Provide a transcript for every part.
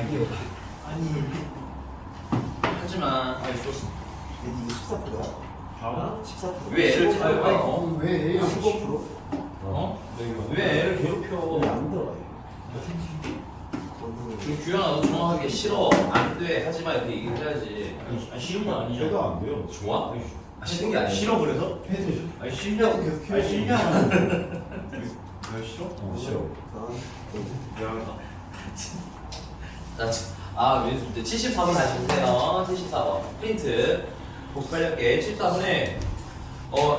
아니요. 아니. 하지마. 아니 저 이게 14%야? 아? 14%. 왜 애를 괴롭혀? 왜 A가 15%? 왜 애를 괴롭혀? 왜안 들어가요? 규현아 너 정확하게 싫어 안돼 하지마 이렇게 얘기를 해야지. 아니 싫은 건 아니죠. 해도 안 돼요. 좋아? 싫은 게 아니야. 싫어 그래서? 해도 아니 싫냐고 계속 아니 싫냐고. 왜 싫어? 싫어. 아 민수 이제 74번 다시 보세요. 74번 프린트 복수 빨리 할게. 74번에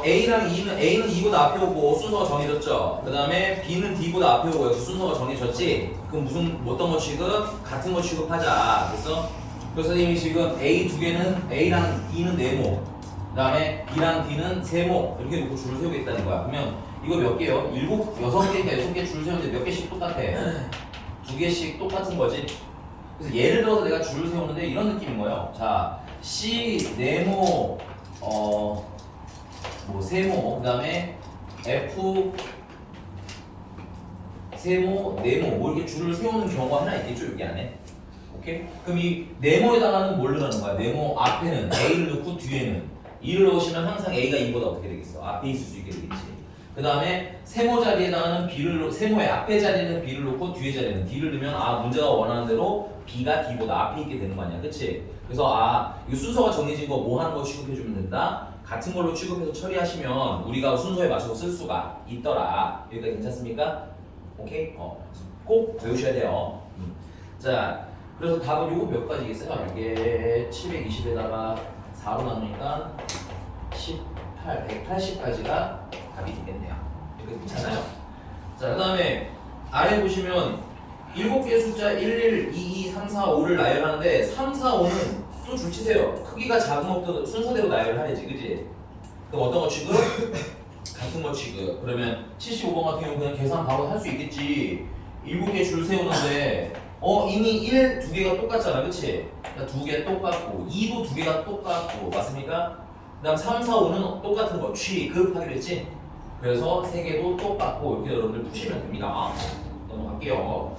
A랑 A는 2보다 앞에 오고 순서가 정해졌죠. 그 다음에 B는 D보다 앞에 오고 여기서 순서가 정해졌지. 그럼 무슨 어떤 거 취급? 같은 거 취급하자. 그래서 선생님이 지금 A 두 개는 A랑 D는 네모, 그 다음에 B랑 D는 세모 이렇게 놓고 줄을 세우겠다는 거야. 그러면 이거 몇 개요? 6개니까 6개 줄 세우는데 몇 개씩 똑같아? 2개씩 똑같은 거지. 그래서 예를 들어서 내가 줄을 세우는데 이런 느낌인 거예요. 자, C 네모 뭐 세모, 그 다음에 F 세모, 네모 뭐 이렇게 줄을 세우는 경우가 하나 있겠죠 여기 안에. 오케이? 그럼 이 네모에다가는 뭘 넣는 거야? 네모 앞에는 A를 넣고 뒤에는 2를 넣으시면 항상 A가 2보다 어떻게 되겠어? 앞에 있을 수 있게 되겠지. 그 다음에 세모 자리에다가는 B를 세모의 앞에 자리에는 B를 놓고 뒤에 자리에는 D를 넣으면 문제가 원하는 대로 B가 D보다 앞에 있게 되는 거 아니야, 그치? 그래서 이 순서가 정해진 거 뭐 하는 거 취급해주면 된다? 같은 걸로 취급해서 처리하시면 우리가 순서에 맞춰서 쓸 수가 있더라. 여기까지 괜찮습니까? 오케이? 꼭 외우셔야 돼요. 자, 그래서 답은 요거 몇 가지겠어요? 이게 720에다가 4로 나누니까 18, 180까지가 답이 되겠네요. 이렇게 괜찮아요? 자, 그 다음에 아래 보시면 7개 숫자 1, 1, 2, 2, 3, 4, 5를 나열하는데 3, 4, 5는 또 줄치세요. 크기가 작은 것부터 순서대로 나열하야지, 그지? 그럼 어떤 거 취급? 같은 거 취급. 그러면 75번 같은 경우 그냥 계산 바로 할 수 있겠지. 7개 줄 세우는데 이미 1, 2개가 똑같잖아, 그치? 그러니까 2개 똑같고 2도 2개가 똑같고 맞습니까? 그 다음 3, 4, 5는 똑같은 거 취급하기로 했지? 그래서 3개도 똑같고 이렇게 여러분들 푸시면 됩니다. 넘어갈게요.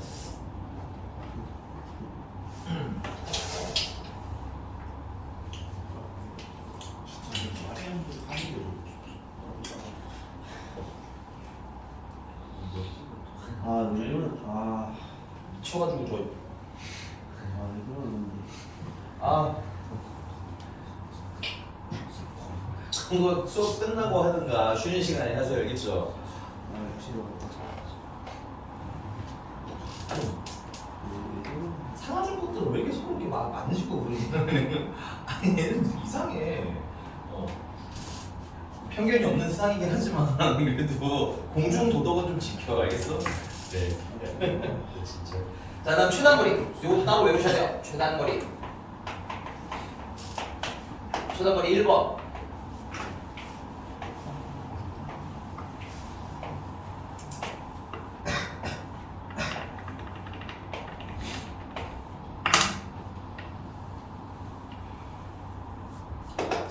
이거는 미쳐가지고 저 이거는 그거 수업 끝나고 하든가 쉬는 시간에 하세요, 알겠죠? 싫어. 상하준 것들은 왜 계속 그렇게 만지고 그러지? 아니 얘는 이상해. 편견이 없는 세상이긴 하지만 그래도 공중 도덕은 좀 지켜, 알겠어? 네. 진짜. 자, 다음 최단거리. 이것도 따로 외우셔야 돼요. 최단거리. 최단거리 1번.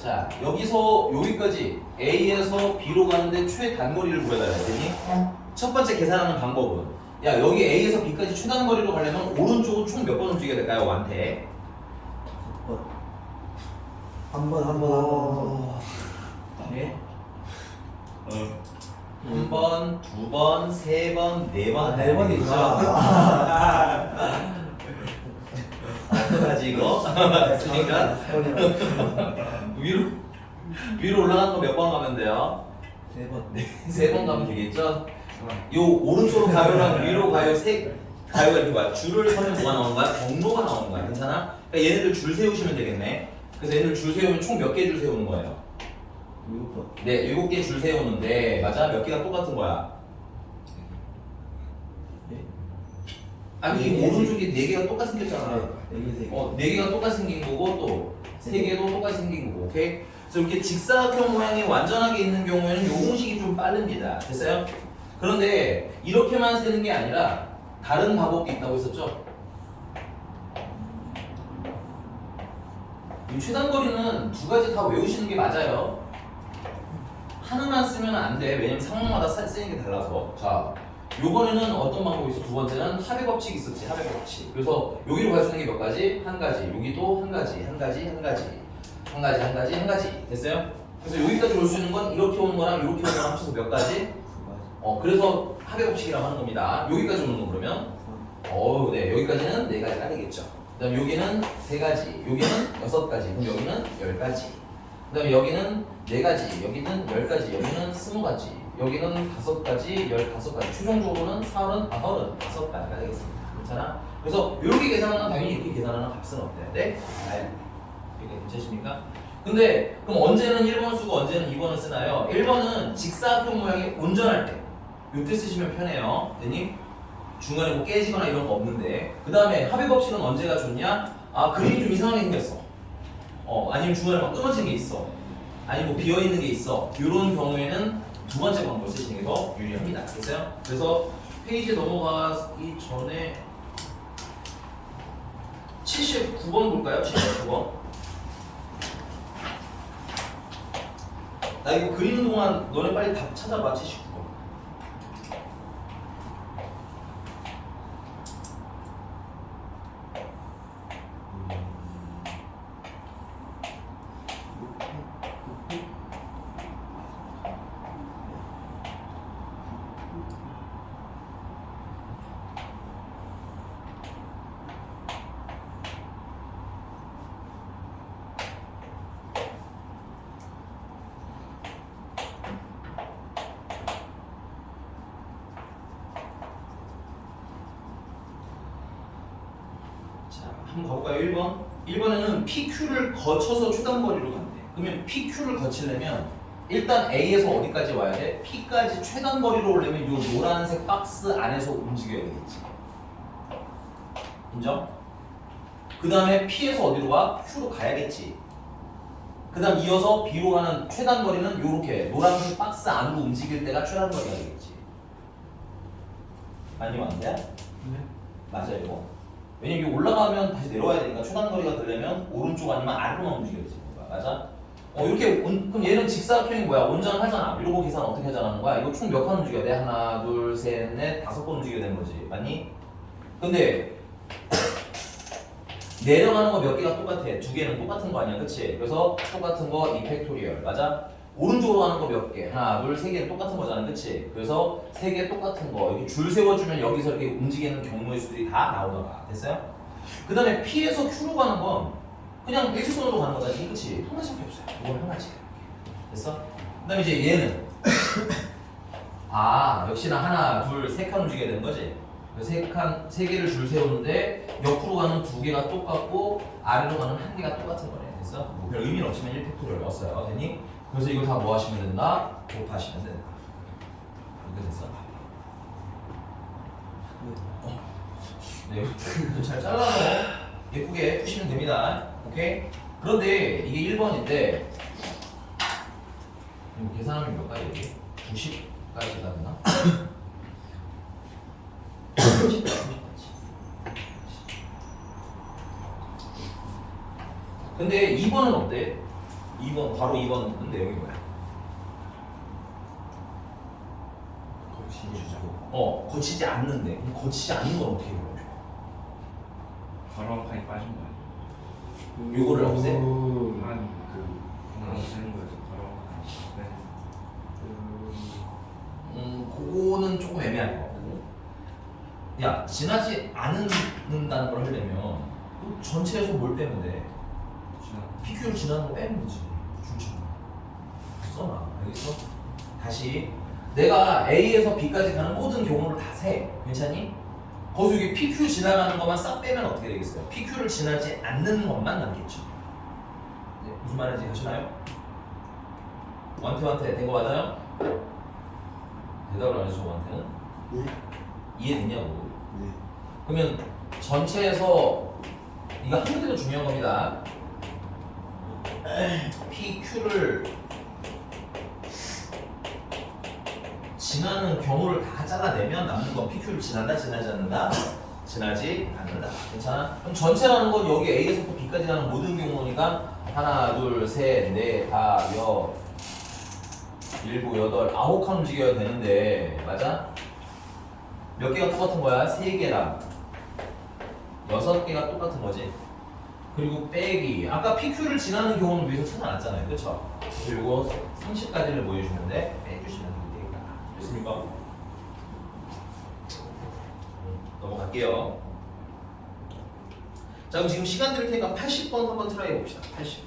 자, 여기서 여기까지 A에서 B로 가는데 최단거리를 구해달라 했더니 첫 번째 계산하는 방법은 여기 A에서 B까지 최단거리로 가려면 오른쪽은 총 몇 번 움직여야 될까요? 완태 한 번. 네? 한 번, 두 번, 세 번, 네 번, 네 번이구나. 어떡하지 이거? 됐으니까 위로 올라가는 거 몇 번 가면 돼요? 3번. 세 번 가면 되겠죠? 요 오른쪽으로 가요랑 위로 가요 가요가 이렇게 뭐야? 줄을 서면 뭐가 나오는 거야? 경로가 나오는 거야. 괜찮아? 그러니까 얘네들 줄 세우시면 되겠네. 그래서 얘네들 줄 세우면 총 몇 개 줄 세우는 거예요? 7번. 네, 7개 줄 세우는데 맞아? 몇 개가 똑같은 거야? 아니 이 오른쪽에 4개가 똑같이 생겼잖아. 4개가 똑같이 생긴 거고 또 3개도 똑같이 생긴 거고. 오케이? 그래서 이렇게 직사각형 모양이 완전하게 있는 경우에는 요 공식이 좀 빠릅니다. 됐어요? 그런데 이렇게만 쓰는 게 아니라 다른 방법도 있다고 했었죠? 이 최단거리는 2가지 다 외우시는 게 맞아요. 하나만 쓰면 안 돼. 왜냐면 상황마다 쓰는 게 달라서. 자, 요번에는 어떤 방법이 있어? 두 번째는 합의 법칙이 있었지. 합의 법칙. 그래서 여기로 갈 수 있는 게 몇 가지? 한 가지. 여기도 한 가지. 한 가지. 한 가지. 한 가지. 한 가지. 한 가지. 됐어요? 그래서 여기까지 올 수 있는 건 이렇게 오는 거랑 이렇게 오는 거랑 합쳐서 몇 가지? 그래서 합의 법칙이라고 하는 겁니다. 여기까지 오는 거 그러면 네, 여기까지는 네 가지가 되겠죠. 그다음 여기는 세 가지, 여기는 여섯 가지, 그럼 여기는 10가지. 그다음에 여기는 네 가지, 여기는 10가지, 여기는 20가지, 여기는 5가지, 15가지. 최종적으로는 35가지가 되겠습니다. 괜찮아? 그래서 이렇게 계산하면 당연히 이렇게 계산하는 값은 어때야 돼? 이렇게 괜찮으십니까? 근데 그럼 언제는 1번 쓰고 언제는 2번을 쓰나요? 1번은 직사각형 모양이 온전할 때 이때 쓰시면 편해요. 됐니? 중간에 뭐 깨지거나 이런 거 없는데. 그 다음에 합의 법칙은 언제가 좋냐? 그림이 좀 이상하게 생겼어. 아니면 중간에 막 끊어진 게 있어. 아니면 뭐 비어있는 게 있어. 이런 경우에는 두 번째 방법을 쓰시는 게 더 유리합니다. 알겠어요? 그래서 페이지 넘어가기 전에 79번 볼까요? 79번. 나 이거 그리는 동안 너네 빨리 답 찾아봐. 79번. 한번 가볼까요? 1번. 1번에는 PQ를 거쳐서 최단거리로 간대. 그러면 PQ를 거치려면 일단 A에서 어디까지 와야 돼? P까지 최단거리로 오려면 이 노란색 박스 안에서 움직여야 되겠지. 인정? 그 다음에 P에서 어디로 가? Q로 가야겠지. 그 다음 이어서 B로 가는 최단거리는 이렇게 노란색 박스 안으로 움직일 때가 최단거리가 되겠지. 아니면 안 돼? 네. 맞아요 이거. 왜냐면 이게 올라가면 다시 내려와야 되니까 최단거리가 되려면 오른쪽 아니면 아래로만 움직여야 되는 거야. 맞아? 이렇게 그럼 얘는 직사각형이 뭐야? 온전하잖아. 이러고 계산 어떻게 하자는 거야? 이거 총 몇 칸 움직여야 돼? 하나, 둘, 셋, 넷, 5번 움직여야 되는 거지. 맞니? 근데 내려가는 거 몇 개가 똑같아? 2개는 똑같은 거 아니야? 그치? 그래서 똑같은 거 2팩토리얼. 맞아? 오른쪽으로 가는 거 몇 개? 하나, 둘, 3개는 똑같은 거잖아. 그치? 그래서 3개 똑같은 거 이렇게 줄 세워주면 여기서 이렇게 움직이는 경로의 수들이 다 나오더라. 됐어요? 그 다음에 P에서 Q로 가는 건 그냥 일직선으로 가는 거잖아. 그치? 한 가지밖에 없어요. 이건 한 가지. 됐어? 그 다음에 이제 얘는 역시나 하나, 둘, 3칸 움직여야 되는 거지? 3개를 줄 세우는데 옆으로 가는 2개가 똑같고 아래로 가는 1개가 똑같은 거네. 됐어? 뭐 별 의미는 없지만 1팩토리얼 넣었어요. 됐니? 그래서 이거 다 뭐 하시면 된다? 곱하시면 된다. 이거 됐어? 네, 잘 잘라서 예쁘게 푸시면 됩니다. 오케이? 그런데 이게 1번인데 이거 계산하면 몇 가지 되지? 90까지 가나? 90까지. 근데 2번은 어때? 2번 바로 2번 내용이 뭐야? 거치지 않는데. 그럼 거치지 않는 건 어떻게 해요? 바로 칸이 빠진 거 아니에요? 요거를 없애? 하나 쓰는 거에서 바로 칸. 그거는 조금 애매할 것 같고. 야, 지나지 않는다는 걸 하려면 전체에서 뭘 빼면 돼? PQ를 지나는 거 빼는 거지. 줄처럼 써놔. 알겠어? 다시 내가 A에서 B까지 가는 모든 경우를 다 세. 괜찮니? 거기서 여기 PQ 지나가는 것만 싹 빼면 어떻게 되겠어요? PQ를 지나지 않는 것만 남겠죠. 네, 무슨 말인지 아시나요? 원태 된 거 맞아요? 대답을 안 해줘. 원태는 네. 이해되냐고. 네. 그러면 전체에서 이거 한 문제도 중요한 겁니다. PQ를 지나는 경우를 다 잘라내면 남는 건 PQ를 지난다, 지나지 않는다, 지나지 않는다. 괜찮아? 그럼 전체라는 건 여기 A에서부터 B까지 가는 모든 경우니까 하나, 둘, 셋, 넷, 다, 여, 일곱, 여덟, 9칸 움직여야 되는데 맞아? 몇 개가 똑같은 거야? 3개랑 6개가 똑같은 거지. 그리고 빼기. 아까 PQ를 지나는 경우는 위에서 찾아놨잖아요. 그쵸? 그래서 이거 30까지를 보여주는데 빼주시면 됩니다. 됐습니까? 넘어갈게요. 자, 그럼 지금 시간 드릴 테니까 80번 한번 트라이 해봅시다. 80.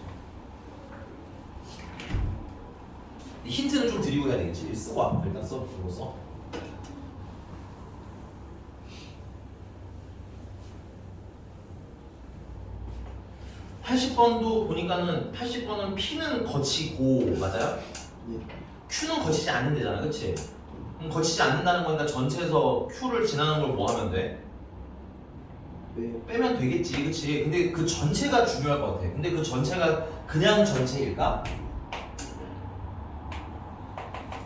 힌트는 좀 드리고 해야 되겠지. 쓰고 와. 일단 써. 이거 써. (80번도) 보니까는 80번은 P는 거치고 맞아요? 네. Q는 거치지 않는 데잖아, 그치? 거치지 않는다는 거니까 전체에서 Q를 지나는 걸 뭐 하면 돼? 빼요. 빼면 되겠지, 그치? 근데 그 전체가 중요할 것 같아. 근데 그 전체가 그냥 전체일까?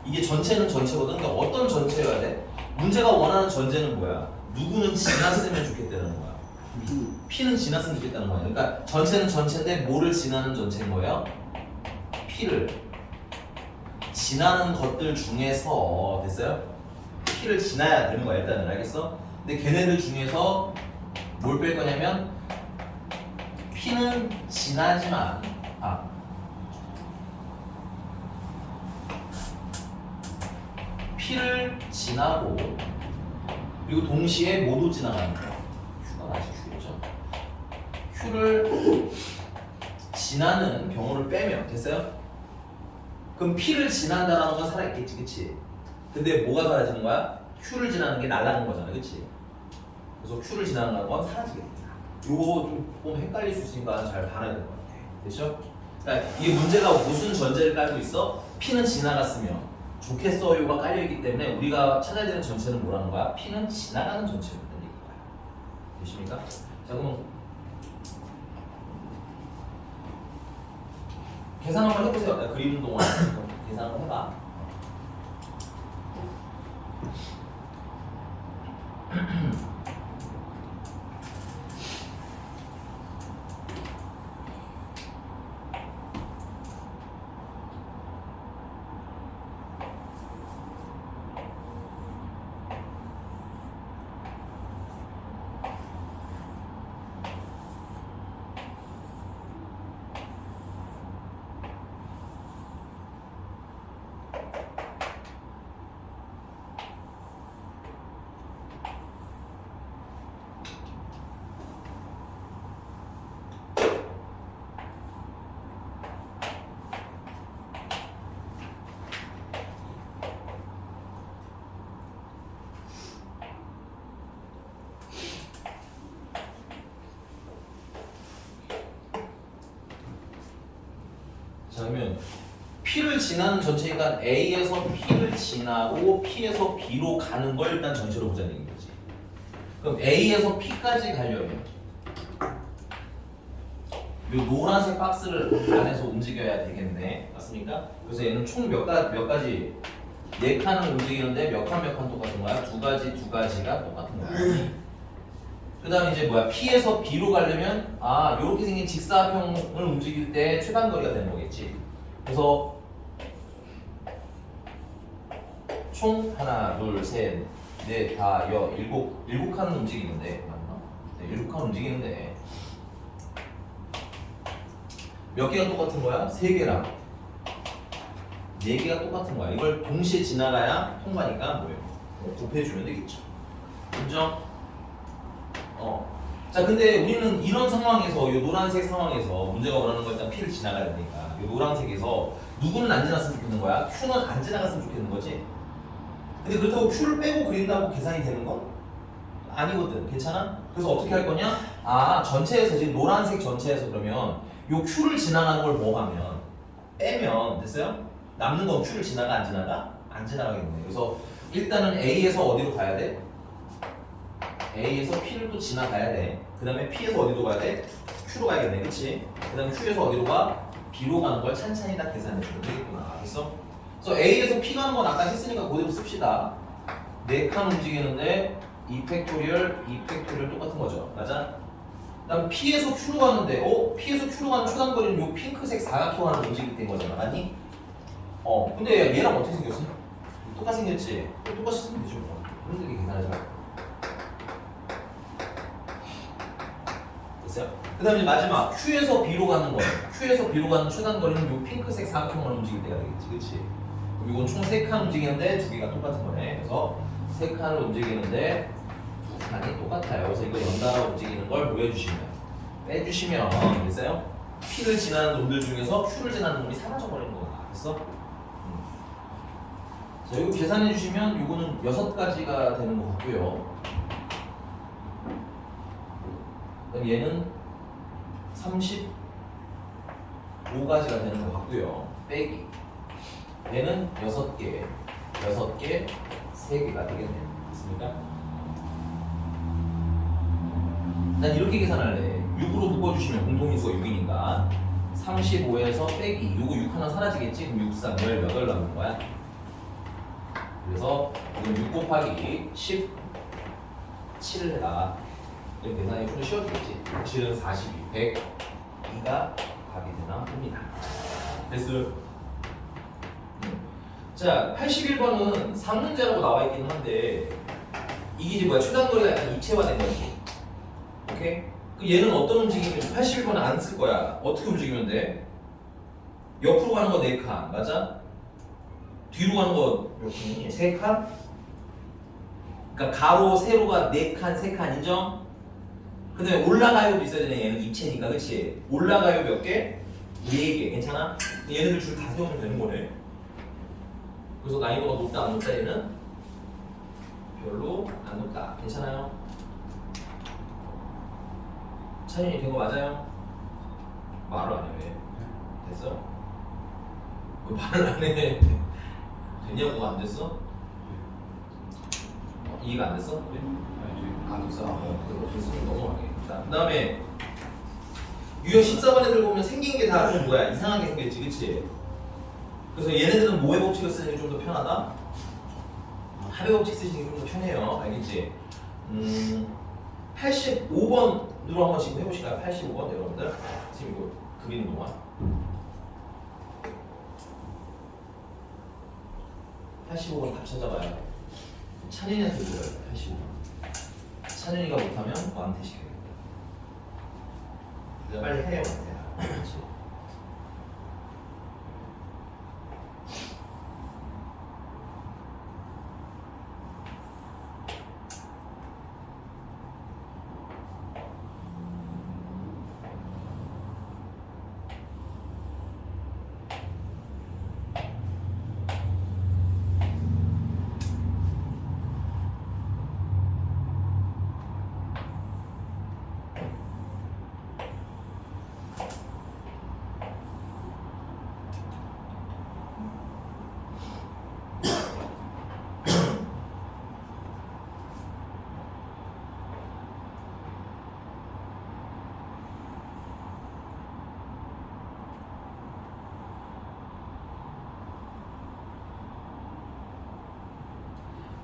이게 전체는 전체거든. 그러니까 어떤 전체여야 돼? 문제가 원하는 전제는 뭐야? 누구는 지났으면 좋겠다는 거야. P는 지났으면 좋겠다는 거야. 그러니까 전체는 전체인데 뭐를 지나는 전체인 거예요? P를 지나는 것들 중에서 됐어요? P를 지나야 되는 거야 일단은. 알겠어? 근데 걔네들 중에서 뭘 뺄 거냐면 P는 지나지만 P를 지나고 그리고 동시에 모두 지나가는 거야. Q가 아직 Q죠. Q를 지나는 경우를 빼면 됐어요? 그럼 P를 지난다라는 건 살아있겠지, 그치? 근데 뭐가 사라지는 거야? Q를 지나는 게 날아가는 거잖아, 그치? 그래서 Q를 지나는 건 사라지겠다. 요거 좀 헷갈릴 수 있으니까 잘 봐야 될 것 같아. 됐죠? 그러니까 이게 문제가 무슨 전제를 깔고 있어? P는 지나갔으면 좋겠어요가 깔려있기 때문에 우리가 찾아야 되는 전체는 뭐라는 거야? P는 지나가는 전체를 깔리는 거야. 되십니까? 자, 그럼 계산 한번 해보세요. 내가 그리는 동안 계산 한번 해봐. 자, 그러면 P를 지나는 전체니까 A에서 P를 지나고 P에서 B로 가는 걸 일단 전체로 보자는 얘기인 거지. 그럼 A에서 P까지 가려면 이 노란색 박스를 안에서 움직여야 되겠네. 맞습니까? 그래서 얘는 총 몇 가지 4칸을 움직이는데 몇 칸 똑같은 거야? 두 가지가 똑같은 거야. 그 다음에 이제 뭐야? P에서 B로 가려면 요렇게 생긴 직사각형을 움직일 때 최단거리가 되는 거겠지. 그래서 총 하나, 둘, 셋, 넷, 다, 일곱 칸을 움직이는데 맞나? 네, 7칸 움직이는데 몇 개가 똑같은 거야? 3개랑 4개가 똑같은 거야. 이걸 동시에 지나가야 통과니까 뭐예요? 곱해주면 되겠죠. 인정? 자, 근데 우리는 이런 상황에서, 이 노란색 상황에서 문제가 원하는 건 일단 P를 지나가야 되니까 이 노란색에서 누구는 안 지났으면 좋겠는 거야? Q는 안 지나갔으면 좋겠는 거지? 근데 그렇다고 Q를 빼고 그린다고 계산이 되는 건? 아니거든. 괜찮아? 그래서 어떻게 할 거냐? 전체에서 지금 노란색 전체에서 그러면 이 Q를 지나가는 걸 뭐 하면? 빼면 됐어요? 남는 건 Q를 지나가 안 지나가? 안 지나가겠네. 그래서 일단은 A에서 어디로 가야 돼? A에서 P를 또 지나가야 돼. 그 다음에 P에서 어디로 가야 돼? Q로 가야겠네, 그치? 그 다음에 Q에서 어디로 가? B로 가는 걸 찬찬히 다 계산해주면 되겠구나. 알겠어? 그래서 A에서 P 가는 건 아까 했으니까 그대로 씁시다. 4칸 움직이는데 2팩토리얼 똑같은 거죠. 맞아? 그 다음 P에서 Q로 가는데 P에서 Q로 가는 초단거리는 요 핑크색 사각형 하나 움직일 때인 거잖아. 맞니? 근데 얘랑 어떻게 생겼어? 똑같이 생겼지? 똑같이 쓰면 되죠. 뭐. 힘들게 계산하지 말고. 됐어요? 그 다음에 마지막 Q에서 B로 가는 거. Q에서 B로 가는 최단 거리는 요 핑크색 사각형을 움직일 때가 되겠지, 그치? 그럼 이건 총 3칸 움직이는데 두 개가 똑같은 거네. 그래서 3칸을 움직이는데 두 칸이 똑같아요. 그래서 이거 연달아 움직이는 걸 뭐 해주시면 빼주시면 됐어요? P를 지나는 놈들 중에서 Q를 지나는 놈이 사라져버리는 거다. 됐어? 자, 이거 계산해 주시면 이거는 6가지가 되는 것 같고요. 그럼 얘는 35가지가 되는 것 같고요. 빼기. 얘는 6개, 3개가 되겠네요. 됐습니까? 난 이렇게 계산할래. 6으로 묶어주시면 공통인수가 6이니까 35에서 빼기. 요거 6 하나 사라지겠지? 그럼 6, 3, 18 남는 거야. 그래서 이건 6 곱하기 17을 해라. 이렇게 계산이 좀 쉬워지겠지. 7은 42, 102가 답이 되나 봅니다. 됐어요? 자, 81번은 상문제라고 나와 있긴 한데 이게 이제 뭐야? 최단거리가 약간 입체화된 거지. 오케이? 그럼 얘는 어떤 움직임이 81번은 안 쓸 거야. 어떻게 움직이면 돼? 옆으로 가는 거 4칸, 맞아? 뒤로 가는 거 몇 칸이니? 3칸? 그러니까 가로, 세로가 4칸, 3칸 인정? 그 다음에 올라가요도 있어야 되네. 얘는 입체니까, 그치? 올라가요 몇 개? 4개. 괜찮아? 얘네들 줄 다 세우면 되는 거네. 그래서 난이도가 높다 안 높다 얘는? 별로 안 높다. 괜찮아요? 찬현이 된 거 맞아요? 말을 안 해. 왜? 됐어? 왜 말을 안 해? 됐냐고 안 됐어? 이해가 안 됐어? 안 됐어? 그럼 됐으면 넘어가게. 자, 그 다음에 유형 14번 애들 보면 생긴 게 다 좀 뭐야? 이상하게 생겼지, 그치? 그래서 얘네들은 모의 법칙을 쓰는 게 좀 더 편하다? 합의 법칙 쓰시는 게 좀 더 편해요. 알겠지? 85번으로 한번 지금 해보실까요? 85번 여러분들 지금 이거 그리는 동안 85번 답 찾아봐요. 찬현이한테 물어요. 85번 찬현이가 못하면 너한테 시켜요. 그래서 빨리 해요. 그렇지.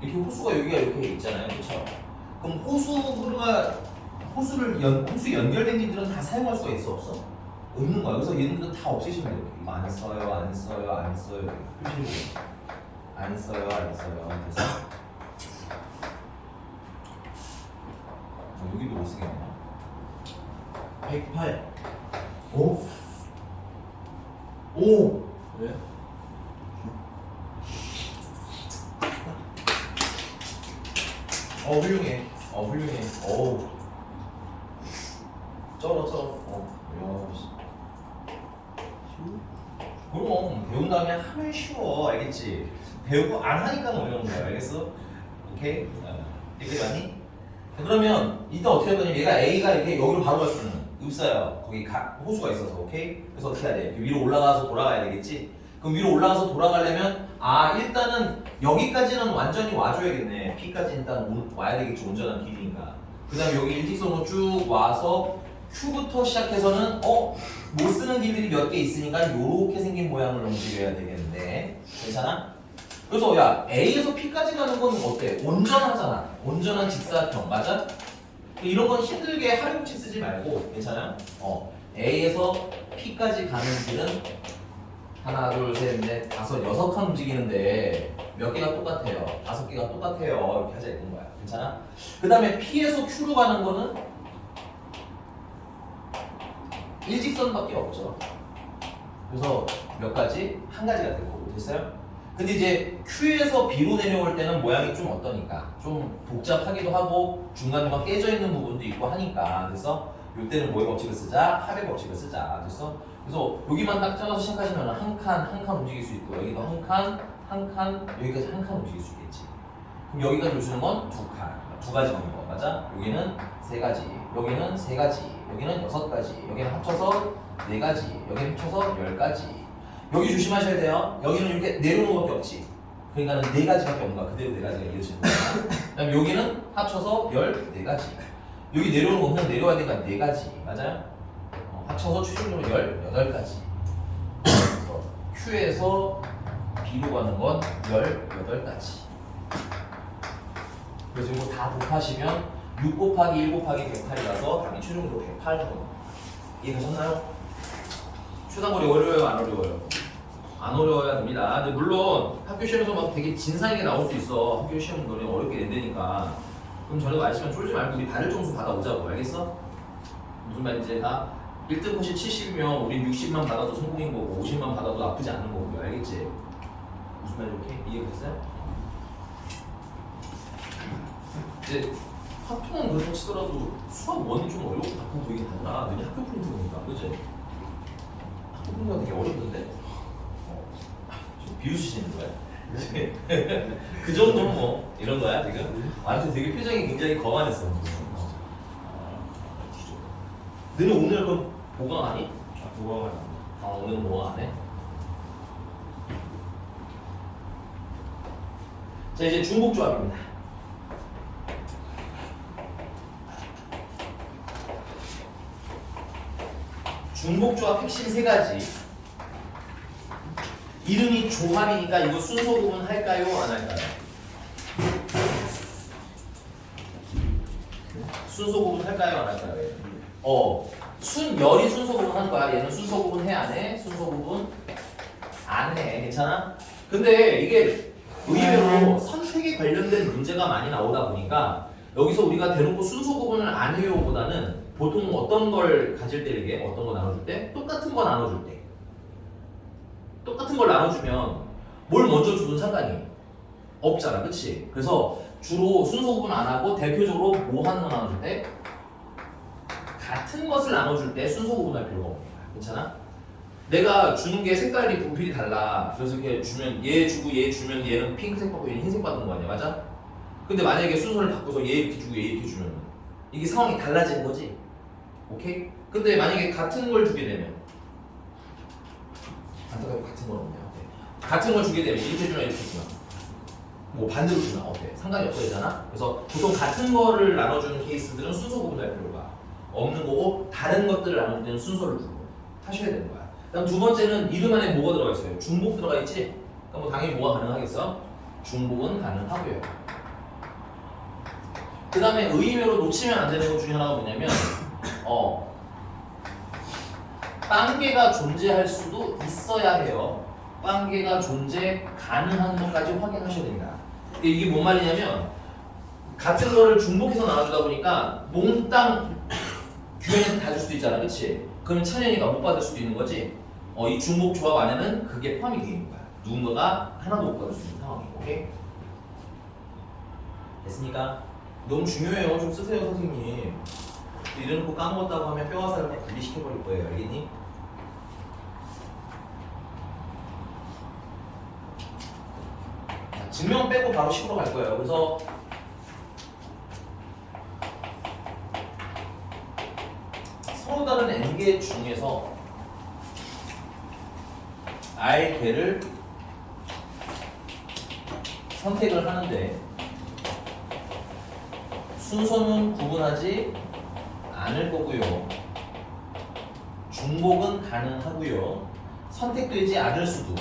이렇게 호수가 여기가 이렇게 있잖아요, 그렇죠? 그럼 호수 연결된 길들은 다 사용할 수가 있어 없어? 없는 거야. 그래서 얘네들은 다 없애시면 돼요. 이거 안 써요, 안 써요, 안 써요. 표시를 안 써요, 안 써요. 그래서 여기도 못 쓰겠네요. 108. 오? 오! 왜? 훌륭해. 훌륭해. 쩔어. 그럼 배운 다음에 하면 쉬워. 알겠지? 배우고 안 하니까 어려운 거야. 알겠어? 오케이? 여기까지 맞니? 그러면 이따 어떻게 할 거냐면 얘가 A가 이렇게 여기로 바로 갈 수는 없어요. 거기 호수가 있어서. 오케이? 그래서 어떻게 해야 돼? 위로 올라가서 돌아가야 되겠지? 그럼 위로 올라가서 돌아가려면 일단은 여기까지는 완전히 와줘야겠네. P까지 일단 와야 되겠지. 온전한 길이니까. 그 다음에 여기 일직선으로 쭉 와서 Q부터 시작해서는 못 쓰는 길들이 몇 개 있으니까 요렇게 생긴 모양을 움직여야 되겠는데 괜찮아? 그래서 야 A에서 P까지 가는 건 어때? 온전하잖아. 온전한 직사각형 맞아? 이런 건 힘들게 합의법칙 쓰지 말고 괜찮아요? A에서 P까지 가는 길은 하나, 둘, 셋, 넷, 다섯, 6칸 움직이는데 몇 개가 똑같아요? 5개가 똑같아요. 이렇게 하자 이건 거야. 괜찮아? 그 다음에 P에서 Q로 가는 거는 일직선밖에 없죠. 그래서 몇 가지? 한 가지가 될 거고. 됐어요? 근데 이제 Q에서 B로 내려올 때는 모양이 좀 어떠니까 좀 복잡하기도 하고 중간중간 깨져 있는 부분도 있고 하니까 그래서 이때는 뭐의 법칙을 쓰자? 합의 법칙을 쓰자. 됐어? 그래서 여기만 딱 잘라서 시작하시면 한 칸 움직일 수 있고 여기도 한 칸, 여기까지 한 칸 움직일 수 있겠지. 그럼 여기가 줄 수 있는 건 두 가지 방법 맞아? 여기는 세 가지, 여기는 세 가지, 여기는 여섯 가지, 여기는 합쳐서 네 가지, 여기는 합쳐서 10가지. 여기 조심하셔야 돼요. 여기는 이렇게 내려오는 것밖에 없지. 그러니까는 네 가지밖에 없는 거야. 그대로 네 가지가 이어지는 거야. 그다음에 여기는 합쳐서 14가지. 여기 내려오는 거 그냥 내려와야 되니까 네 가지. 맞아요? 합쳐서 최종적으로 18가지. 그래서 Q에서 B로 가는 건 18가지. 그래서 이거 다 곱하시면 6 곱하기 1 곱하기 108이라서 답이 최종적으로 108 정도. 이해가셨나요? 초단거리 어려워요? 안 어려워요? 안 어려워야 됩니다. 근데 물론 학교 시험에서 막 되게 진상하게 나올 수 있어. 학교 시험 너네 어렵게 낸다니까. 그럼 전에도 말했지만 쫄지 말고 우리 받을 점수 받아오자고. 알겠어? 무슨 말인지 다 1등 컷이 70이면 우리 60만 받아도 성공인 거고 50만 받아도 나쁘지 않은 거고. 알겠지? 무슨 말인지 오케이? 이해됐어요? 이제 학통은 그렇다 치더라도 수학 원이 좀 어려운 것 같아 보이긴 하더라. 너네 학교 프린트 보니까. 그치? 학교 프린트가 되게 어렵던데? 좀 비웃으시는 거야? 그 정도는 뭐 이런 거야 지금? 아무튼 되게 표정이 굉장히 거만했어. 너네 오늘 그럼 보강하니? 보강을 오늘은 보강 안 해? 자 이제 중복조합입니다. 중복조합 핵심 세 가지. 이름이 조합이니까 이거 순서 구분 할까요? 안 할까요? 순서 구분 할까요? 안 할까요? 열이 순서 구분 할 거야. 얘는 순서 구분 해? 안 해? 순서 구분 안 해. 괜찮아? 근데 이게 의외로 선택에 관련된 문제가 많이 나오다 보니까 여기서 우리가 대놓고 순서 구분을 안 해요 보다는 보통 어떤 걸 가질 때 이게 어떤 거 나눠줄 때? 똑같은 거 나눠줄 때 똑같은 걸 나눠주면 뭘 먼저 주든 상관이 없잖아. 그치? 그래서 주로 순서 구분 안 하고 대표적으로 뭐 하는 거 나눠줄 때? 같은 것을 나눠줄 때 순서 구분할 필요가 없는 거야. 괜찮아? 내가 주는 게 색깔이 분필이 달라. 그래서 이렇게 주면 얘 주고 얘 주면 얘는 핑크색 받고 얘는 흰색 받는 거 아니야. 맞아? 근데 만약에 순서를 바꿔서 얘 이렇게 주고 얘 이렇게 주면 이게 상황이 달라지는 거지. 오케이? 근데 만약에 같은 걸 주게 되면 안타깝게 같은 건 없네요. 같은 걸 주게 되면 이렇게 주나 이렇게 주나 뭐 반대로 주나 어때? 상관이 없어야 되잖아. 그래서 보통 같은 거를 나눠주는 케이스들은 순서 구분할 필요가 없는 거고 다른 것들을 나눌 때는 순서를 두고 하셔야 되는 거야. 그다음 두 번째는 이름 안에 뭐가 들어가 있어요? 중복 들어가 있지? 그럼 뭐 당연히 뭐가 가능하겠어? 중복은 가능하고요. 그 다음에 의외로 놓치면 안 되는 것 중에 하나가 뭐냐면 빵개가 존재할 수도 있어야 해요. 빵개가 존재 가능한 것까지 확인하셔야 됩니다. 이게 뭔 말이냐면 같은 거를 중복해서 나눠주다 보니까 몽땅 규현이한테 다 줄 수도 있잖아. 그치? 그러면 찬현이가 못 받을 수도 있는 거지. 이 중복 조합 안에는 그게 포함이 되어 있는 거야. 누군가가 하나도 못 받을 수 있는 상황이고. 오케이? 됐습니까? 너무 중요해요. 좀 쓰세요 선생님. 이래놓고 까먹었다고 하면 뼈화살을 막 분리시켜버릴 거예요. 알겠니? 증명 빼고 바로 식으로 갈 거예요. 그래서 서로 다른 n개 중에서 r개를 선택을 하는데 순서는 구분하지 않을 거고요. 중복은 가능하고요. 선택되지 않을 수도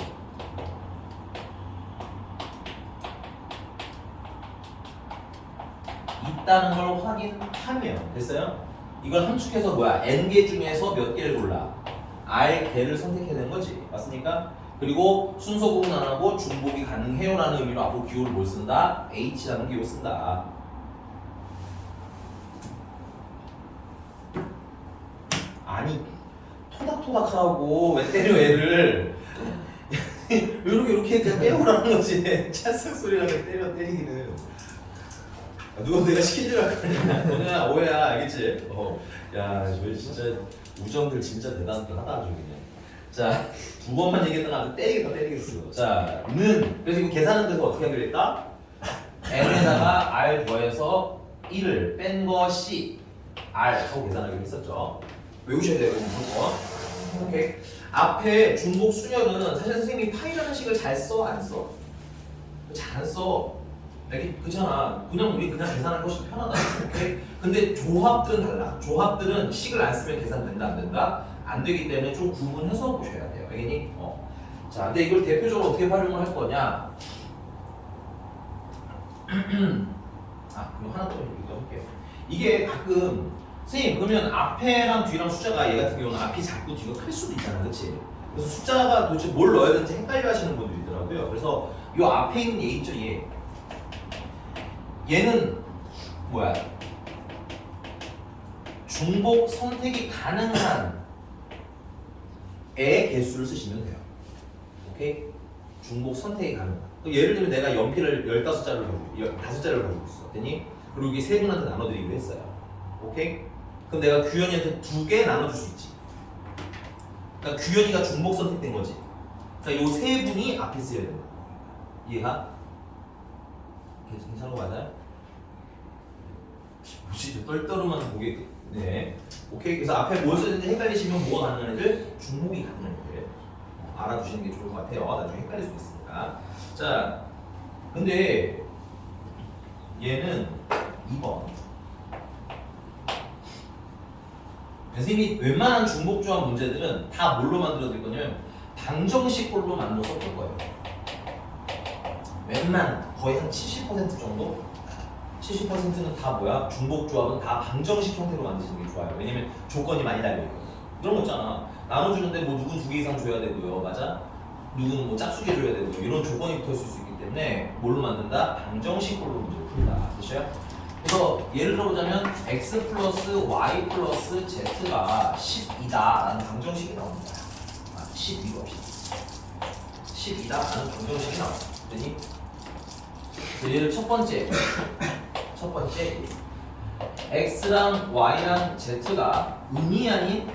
있다는 걸 확인하면 됐어요? 이걸 함축해서 뭐야? n개 중에서 몇 개를 골라? r개를 선택해야 되는 거지. 맞습니까? 그리고 순서 구분 안 하고 중복이 가능해요 라는 의미로 앞으로 기호를 뭘 쓴다? h라는 기호를 쓴다. 아니 토닥토닥하라고 왜 때려 애를 이렇게 그냥 깨우라는 거지. 찰싹 소리 나게 때리기는. 누가 내가 시킨 줄 알았거든. 너네야 오해야 알겠지? 야 저희 진짜 우정들 진짜 대단하다 아주 그냥. 자, 두 번만 얘기했다가 아주 때리겠어. 자, 는 그래서 이거 계산하는 데서 어떻게 하기로 했다? n에다가 r 더해서 1을 뺀 것이 r 하고 계산하기로 했었죠. 외우셔야 돼요, 무조건. 오케이. 앞에 중복 순열은 사실 선생님이 파이라는 식을 잘 써, 안 써? 잘 안 써. 그렇잖아. 그냥 우리 그냥 계산하는 것이 편하다. 오케이. 근데 조합들은 달라. 조합들은 식을 안 쓰면 계산된다, 안 된다? 안 되기 때문에 좀 구분해서 보셔야 돼요. 알겠니? 자, 근데 이걸 대표적으로 어떻게 활용을 할 거냐? 이거 하나 더 이거 할게요. 이게 가끔 선생님 그러면 앞에랑 뒤랑 숫자가 얘 같은 경우는 앞이 작고 뒤가 클 수도 있잖아, 그렇지? 그래서 숫자가 도대체 뭘 넣어야 되는지 헷갈려하시는 분들이 있더라고요. 그래서 이 앞에 있는 얘 있죠, 얘는 뭐야? 중복 선택이 가능한 의 개수를 쓰시면 돼요. 오케이? 중복 선택이 가능한. 예를 들면 내가 연필을 15자를 가지고 있어. 됐니? 그리고 이게 세 분한테 나눠드리기로 했어요. 오케이? 그럼 내가 규현이한테 2개 나눠줄 수 있지. 그러니까 규현이가 중복 선택된 거지. 그러니까 요 세 분이 앞에 쓰여야 된다. 이해가? 괜찮은 거 맞아요? 뭐지? 떨떠름한 고개. 네. 오케이. 그래서 앞에 뭘 써야 되는지 헷갈리시면 뭐가 가능한 애들? 중복이 가능한 애들. 알아두시는 게 좋을 것 같아요. 나중에 헷갈릴 수 있으니까. 자, 근데 얘는 2번. 선생님이 웬만한 중복조합 문제들은 다 뭘로 만들어드릴 거냐면 방정식꼴로 만들어서 풀 거예요. 웬만 거의 한 70% 정도? 70%는 다 뭐야? 중복조합은 다 방정식 형태로 만드시는 게 좋아요. 왜냐면 조건이 많이 달려있거든. 그런 거 있잖아. 나눠주는데 뭐 누군 2개 이상 줘야 되고요. 맞아? 누군 뭐 짝수개 줘야 되고요. 이런 조건이 붙어 있을 수 있기 때문에 뭘로 만든다? 방정식꼴로 문제를 푼다. 됐어요? 그래서 예를 들어보자면 x 플러스 y 플러스 z가 10이다 라는 방정식이 나옵니다. 12로 합시다. 10이다 라는 방정식이 나옵니다. 됐니? 얘를 첫 번째 x랑 y랑 z가 음이 아닌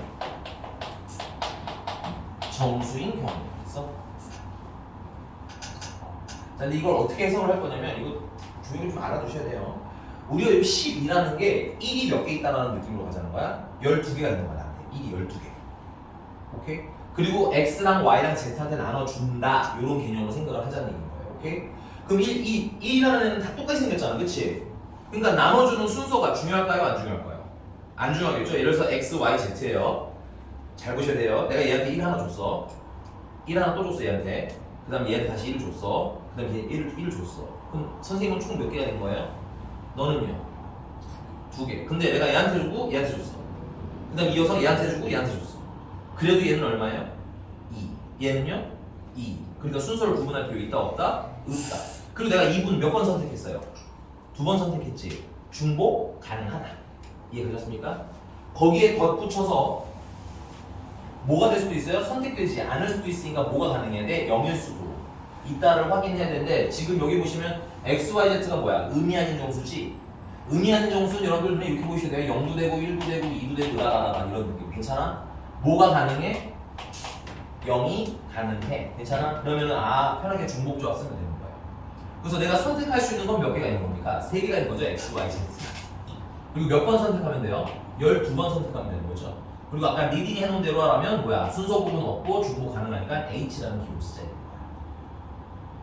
정수인 경우였어. 자, 근데 이걸 어떻게 해석을 할 거냐면 이거 조용히 좀 알아두셔야 돼요. 우리가 이 10이라는 게 1이 몇 개 있다라는 느낌으로 가자는 거야. 12개가 있는 거야, 나한테. 1이 12개. 오케이? 그리고 x랑 y랑 z한테 나눠준다. 이런 개념으로 생각을 하자는 얘기인 거예요. 오케이? 그럼 1이라는 애는 다 똑같이 생겼잖아, 그치? 그러니까 나눠주는 순서가 중요할까요? 안 중요할까요? 안 중요하겠죠? 예를 들어서 x, y, z예요. 잘 보셔야 돼요. 내가 얘한테 1 하나 줬어. 1 하나 또 줬어, 얘한테. 그 다음 얘한테 다시 1을 줬어. 그 다음 얘 1을 줬어. 그럼 선생님은 총 몇 개가 된 거예요? 너는요? 2개. 근데 내가 얘한테 주고 얘한테 줬어. 그 다음 이어서 얘한테 주고 얘한테 줬어. 그래도 얘는 얼마예요? 2. 얘는요? 2. 그러니까 순서를 구분할 필요 있다 없다? 없다. 그리고 내가 2분 몇 번 선택했어요? 2번 선택했지. 중복 가능하다. 이해되셨습니까? 거기에 덧붙여서 뭐가 될 수도 있어요? 선택되지 않을 수도 있으니까 뭐가 가능해야 돼? 0일 수도 있다를 확인해야 되는데 지금 여기 보시면 x, y, z가 뭐야? 의미 아닌 정수지? 의미 아닌 정수는 여러분들 눈에 이렇게 보시면 돼요. 0도 되고 1도 되고 2도 되고 라라라라 이런 느낌. 괜찮아? 뭐가 가능해? 0이 가능해. 괜찮아? 그러면은 편하게 중복조합 쓰면 되는 거예요. 그래서 내가 선택할 수 있는 건 몇 개가 있는 겁니까? 3개가 있는 거죠. x, y, z. 그리고 몇 번 선택하면 돼요? 12번 선택하면 되는 거죠. 그리고 아까 리딩 해놓은 대로 하라면 뭐야? 순서 구분 없고 중복 가능하니까 H라는 기호를 쓰자.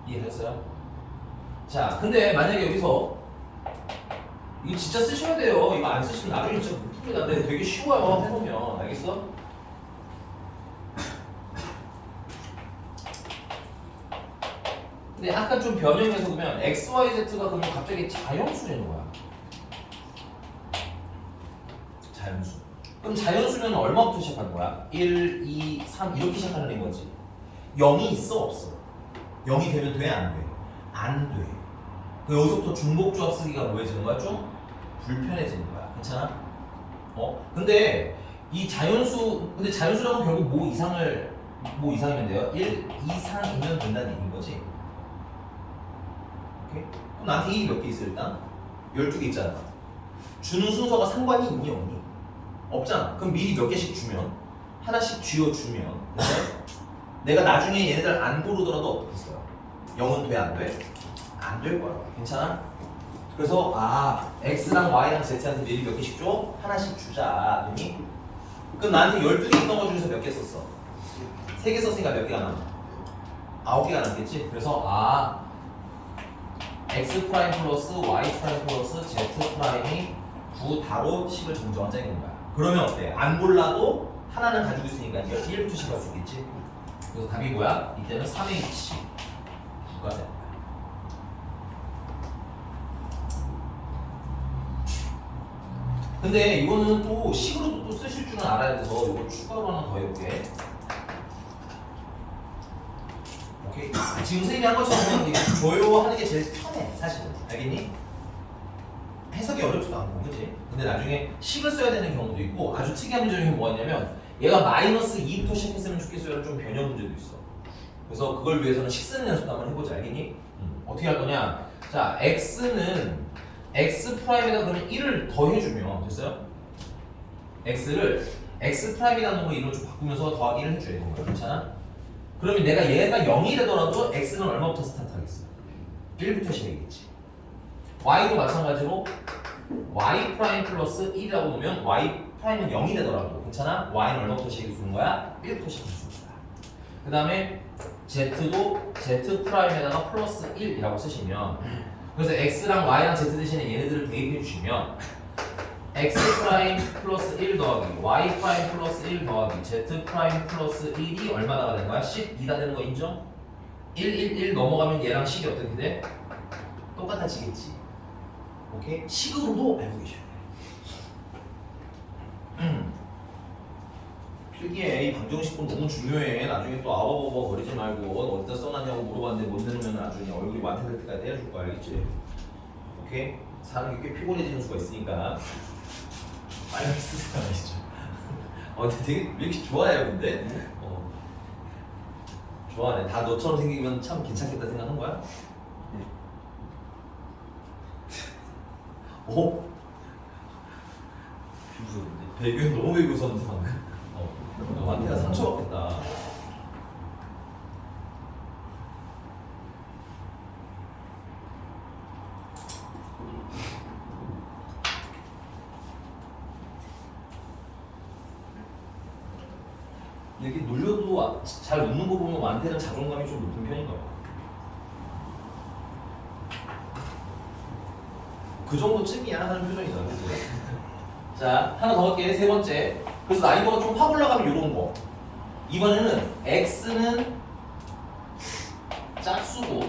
이해됐어요? 자, 근데 만약에 여기서 이거 진짜 쓰셔야 돼요. 이거 안 쓰시면 나중에 진짜 못 풉니다. 근데 되게 쉬워요. 해보면. 알겠어? 근데 아까 좀 변형해서 보면 X, Y, Z가 그러면 갑자기 자연수라는 거야. 자연수. 그럼 자연수는 얼마부터 시작하는 거야? 1, 2, 3 이렇게 시작하는 애 거지. 0이 있어 없어? 0이 되면 돼? 안 돼? 안 돼. 여기서부터 중복조합 쓰기가 뭐해지는 거야? 좀 불편해지는 거야. 괜찮아? 근데 이 자연수 근데 자연수라고 결국 뭐 이상이면 돼요? 1 이상이면 된다는 얘기인 거지. 오케이? 그럼 나한테 1이 몇 개 있어 일단? 12개 있잖아. 주는 순서가 상관이 있니 없니? 없잖아. 그럼 미리 몇 개씩 주면 하나씩 쥐어주면 내가 나중에 얘네들 안 고르더라도 어떻게 써요? 0은 돼 안 돼? 안 될 거야. 괜찮아? 그래서 x랑 y랑 z한테 미리 몇 개씩 줘? 하나씩 주자. 됐니? 그럼 나한테 12개 있던 거 중에서 몇 개 썼어? 3개 썼으니까 몇 개가 남아? 9개가 남겠지? 그래서 x 프라임 플러스 y 프라임 플러스 z 프라임이 9다로 10을 정정한 짝인 거야. 그러면 어때? 안 골라도 하나는 가지고 있으니까 1부터 10 갈 수 있겠지? 그래서 답이 뭐야? 이때는 3H 9가 된다. 근데 이거는 또 식으로도 또 쓰실 줄은 알아야 돼서 이거 추가로 하나 더 해볼게. 오케이? 지금 선생님이 한 것처럼 이렇게 줘요 하는 게 제일 편해 사실은. 알겠니? 해석이 어렵지도 않고 그치? 근데 나중에 식을 써야 되는 경우도 있고 아주 특이한 문제 중에 뭐가 있냐면 얘가 마이너스 2부터 시작했으면 좋겠어요라는 좀 변형 문제도 있어. 그래서 그걸 위해서는 식 쓰는 연습도 한번 해보자. 알겠니? 어떻게 할 거냐? 자, x는 x 프라임에다 그러면 1을 더해주면 됐어요? x를 x 프라임이라는 놈으로 1로 좀 바꾸면서 더하기 1을 해줘야 되는 거야. 괜찮아? 그러면 내가 얘가 0이 되더라도 x는 얼마부터 스타트하겠어? 1부터 시작이겠지. y도 마찬가지로 y 프라임 플러스 1이라고 놓으면 y 프라임은 0이 되더라도 괜찮아? y는 얼마부터 시작해 주는 거야? 1부터 시작해 주는 거야. 그 다음에 z도 z 프라임에다가 플러스 1이라고 쓰시면 그래서 x랑 y랑 z 대신에 얘네들을 대입해 주시면 x 프라임 플러스 1 더하기 y 프라임 플러스 1 더하기 z 프라임 플러스 1이 얼마다가 되는 거야? 12다 되는 거 인정? 1 넘어가면 얘랑 식이 어떻게 돼? 똑같아지겠지. 오케이? 식으로도 알고 계셔야 돼. 필기에 이 방정식분 너무 중요해. 나중에 또 아워버버 거리지 말고 어디다 써놨냐고 물어봤는데 못 내놓으면 나중에 얼굴이 완태될 때까지 때려줄 거야. 알겠지? 오케이? 사람이 꽤 피곤해지는 수가 있으니까 빨리 쓰세요. 알겠죠? 근데 되게 왜 이렇게 좋아해요 근데? 좋아하네. 다 너처럼 생기면 참 괜찮겠다 생각한 거야? 비웃었는데 배경이 너무 비웃었는데 방금. 완태가 상처받겠다. 이렇게 눌려도 잘 웃는 거 보면 완태는 자존감이 좀 높은 편인 거야. 그 정도쯤이야 하는 표정이다. 그치? 자, 하나 더 할게. 세 번째. 그래서 난이도가 좀 확 올라가면 이런 거. 이번에는 x는 짝수고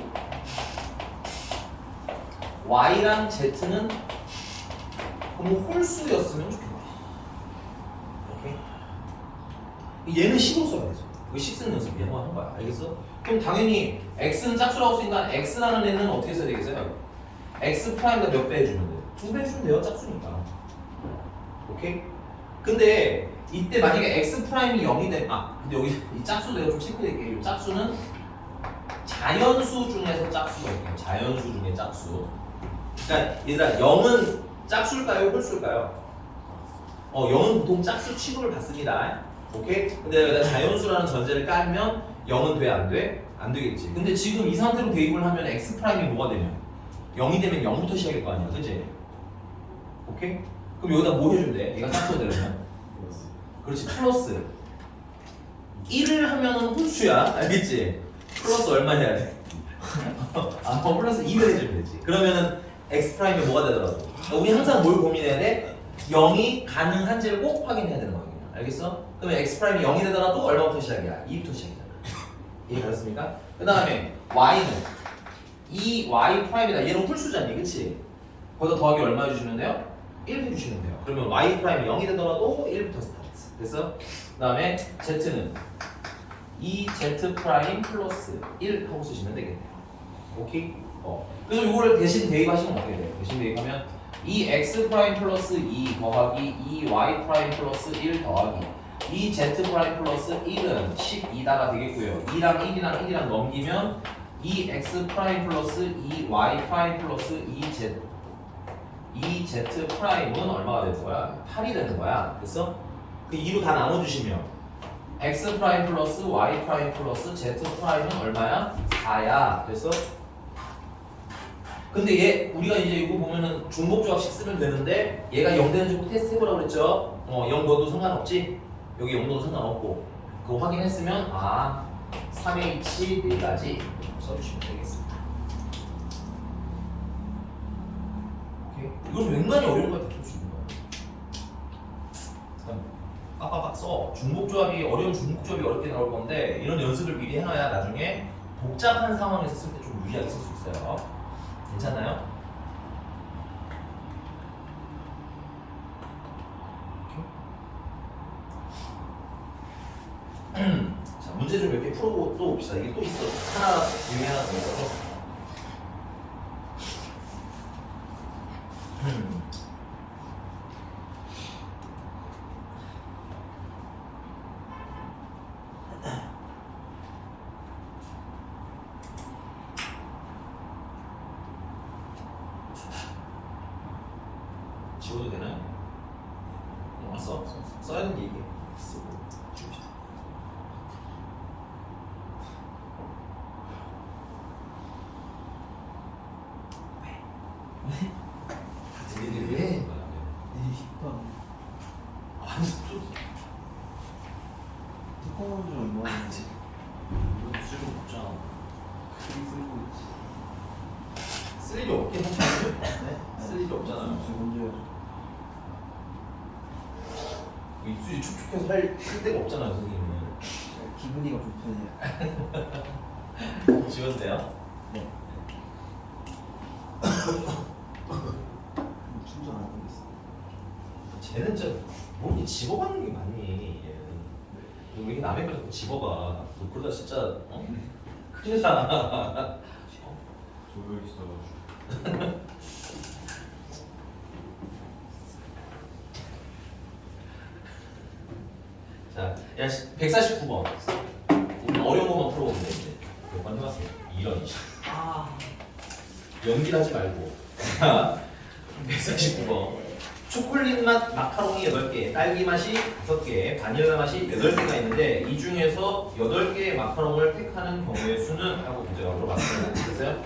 y랑 z는 그럼 홀수였으면 좋겠다. 오케이? 얘는 식으로 써야 되죠. 이거 식 쓰는 연습 얘만 한 거야. 알겠어? 그럼 당연히 x는 짝수라고 쓰니까 x라는 애는 어떻게 써야 되겠어요? x 프라임에다 몇 배 해주면 돼? 2배 해주면 돼요. 짝수니까. 오케이? 근데 이때 만약에 x 프라임이 0이 되면 근데 여기 이 짝수 내가 좀 체크할게. 이 짝수는 자연수 중에서 짝수가 있대요. 자연수 중에 짝수. 그러니까 얘들아 0은 짝수일까요? 홀수일까요? 0은 보통 짝수 취급을 받습니다. 오케이? 근데 여기다 자연수라는 전제를 깔면 0은 돼? 안 돼? 안 되겠지. 근데 지금 이 상태로 대입을 하면 x 프라임이 뭐가 되면 0이 되면 0부터 시작일 거 아니야. 그치? 오케이? 그럼 여기다 뭐 해주면 돼? 얘가 짝수가 되려면? 그렇지. 플러스 1을 하면은 홀수야. 알겠지? 플러스 얼마 해야 돼? 플러스 2를 해주면 되지. 그러면은 x 프라임이 뭐가 되더라도 우리 항상 뭘 고민해야 돼? 0이 가능한지를 꼭 확인해야 되는 거야. 알겠어? 그러면 x 프라임이 0이 되더라도 얼마부터 시작이야? 2부터 시작이잖아. 이해가셨습니까? 그 다음에 y는 이 y 프라임이다. 얘는 홀수잖니, 그치? 거기다 더하기 얼마 해주시면 돼요? 1 해주시면 돼요. 그러면 y 프라임이 0이 되더라도 1부터 스타트. 됐어? 그 다음에 z는 이 z 프라임 플러스 1 하고 쓰시면 되겠네요. 오케이? 그래서 이거를 대신 대입하시면 어떻게 돼요? 대신 대입하면 이 x 프라임 플러스 2 더하기 이 y 프라임 플러스 1 더하기 이 z 프라임 플러스 1은 12다가 되겠고요. 2랑 1이랑 1이랑 넘기면 이 x 프라임 플러스 2 y 프라임 플러스 2z 프라임은 얼마가 되는 거야? 8이 되는 거야. 그래서 그 2로 다 나눠주시면 x 프라임 플러스 y 프라임 플러스 z 프라임은 얼마야? 4야. 그래서 근데 얘 우리가 이제 이거 보면은 중복조합식 쓰면 되는데 얘가 0 되는지 꼭 테스트 해보라고 그랬죠? 0 넣어도 상관없지? 여기 0 넣어도 상관없고 그거 확인했으면 3H 4가지 써주시면 되겠습니다. 오케이? 이건 웬만히 어려운 걸 다 풀 수 있는 거야. 빡빡빡 써. 중복조합이 어려운 중복조합이 어렵게 나올 건데 이런 연습을 미리 해놔야 나중에 복잡한 상황에서 쓸 때 좀 유리하게 쓸 수 있어요. 괜찮나요? 자, 문제 좀 몇 개 풀어보고 또 봅시다. 이게 또 있어. 하나, 유형이 하나 더 있어서. 지워도 되나요? 써야 되는 얘기 쓰고 지웁시다. 다 들리는 왜? 아니 좀 두꺼운 줄 얼마인지 이거 쓸모 없잖아. 크게 쓰고 있지. 쓸 일이 없긴 하죠. 네? 쓸 일이 없잖아요. 무슨 문제야? 입술이 촉촉해서 쓸 데가 없잖아요, 선생님은. 기분이가 불편해요. 지워도 돼요? 네. 충전 안 하고 있어. 쟤는 진짜 뭐 이렇게 집어가는 게 많니? 얘는. 왜 이렇게 남의 걸 자꾸 집어가? 너 그러다 진짜 큰일 나. 조별 있어가지고. 자, 야 149번. 우리 어려운 것만 풀어보면 되는데 몇 번 해봤어요? 이런 연기를 하지 말고. 149번. 초콜릿 맛 마카롱이 8개, 딸기 맛이 5개, 바닐라 맛이 8개가 있는데 이 중에서 8개의 마카롱을 택하는 경우의 수는? 하고 문제가 물어봤습니다. 그래서요?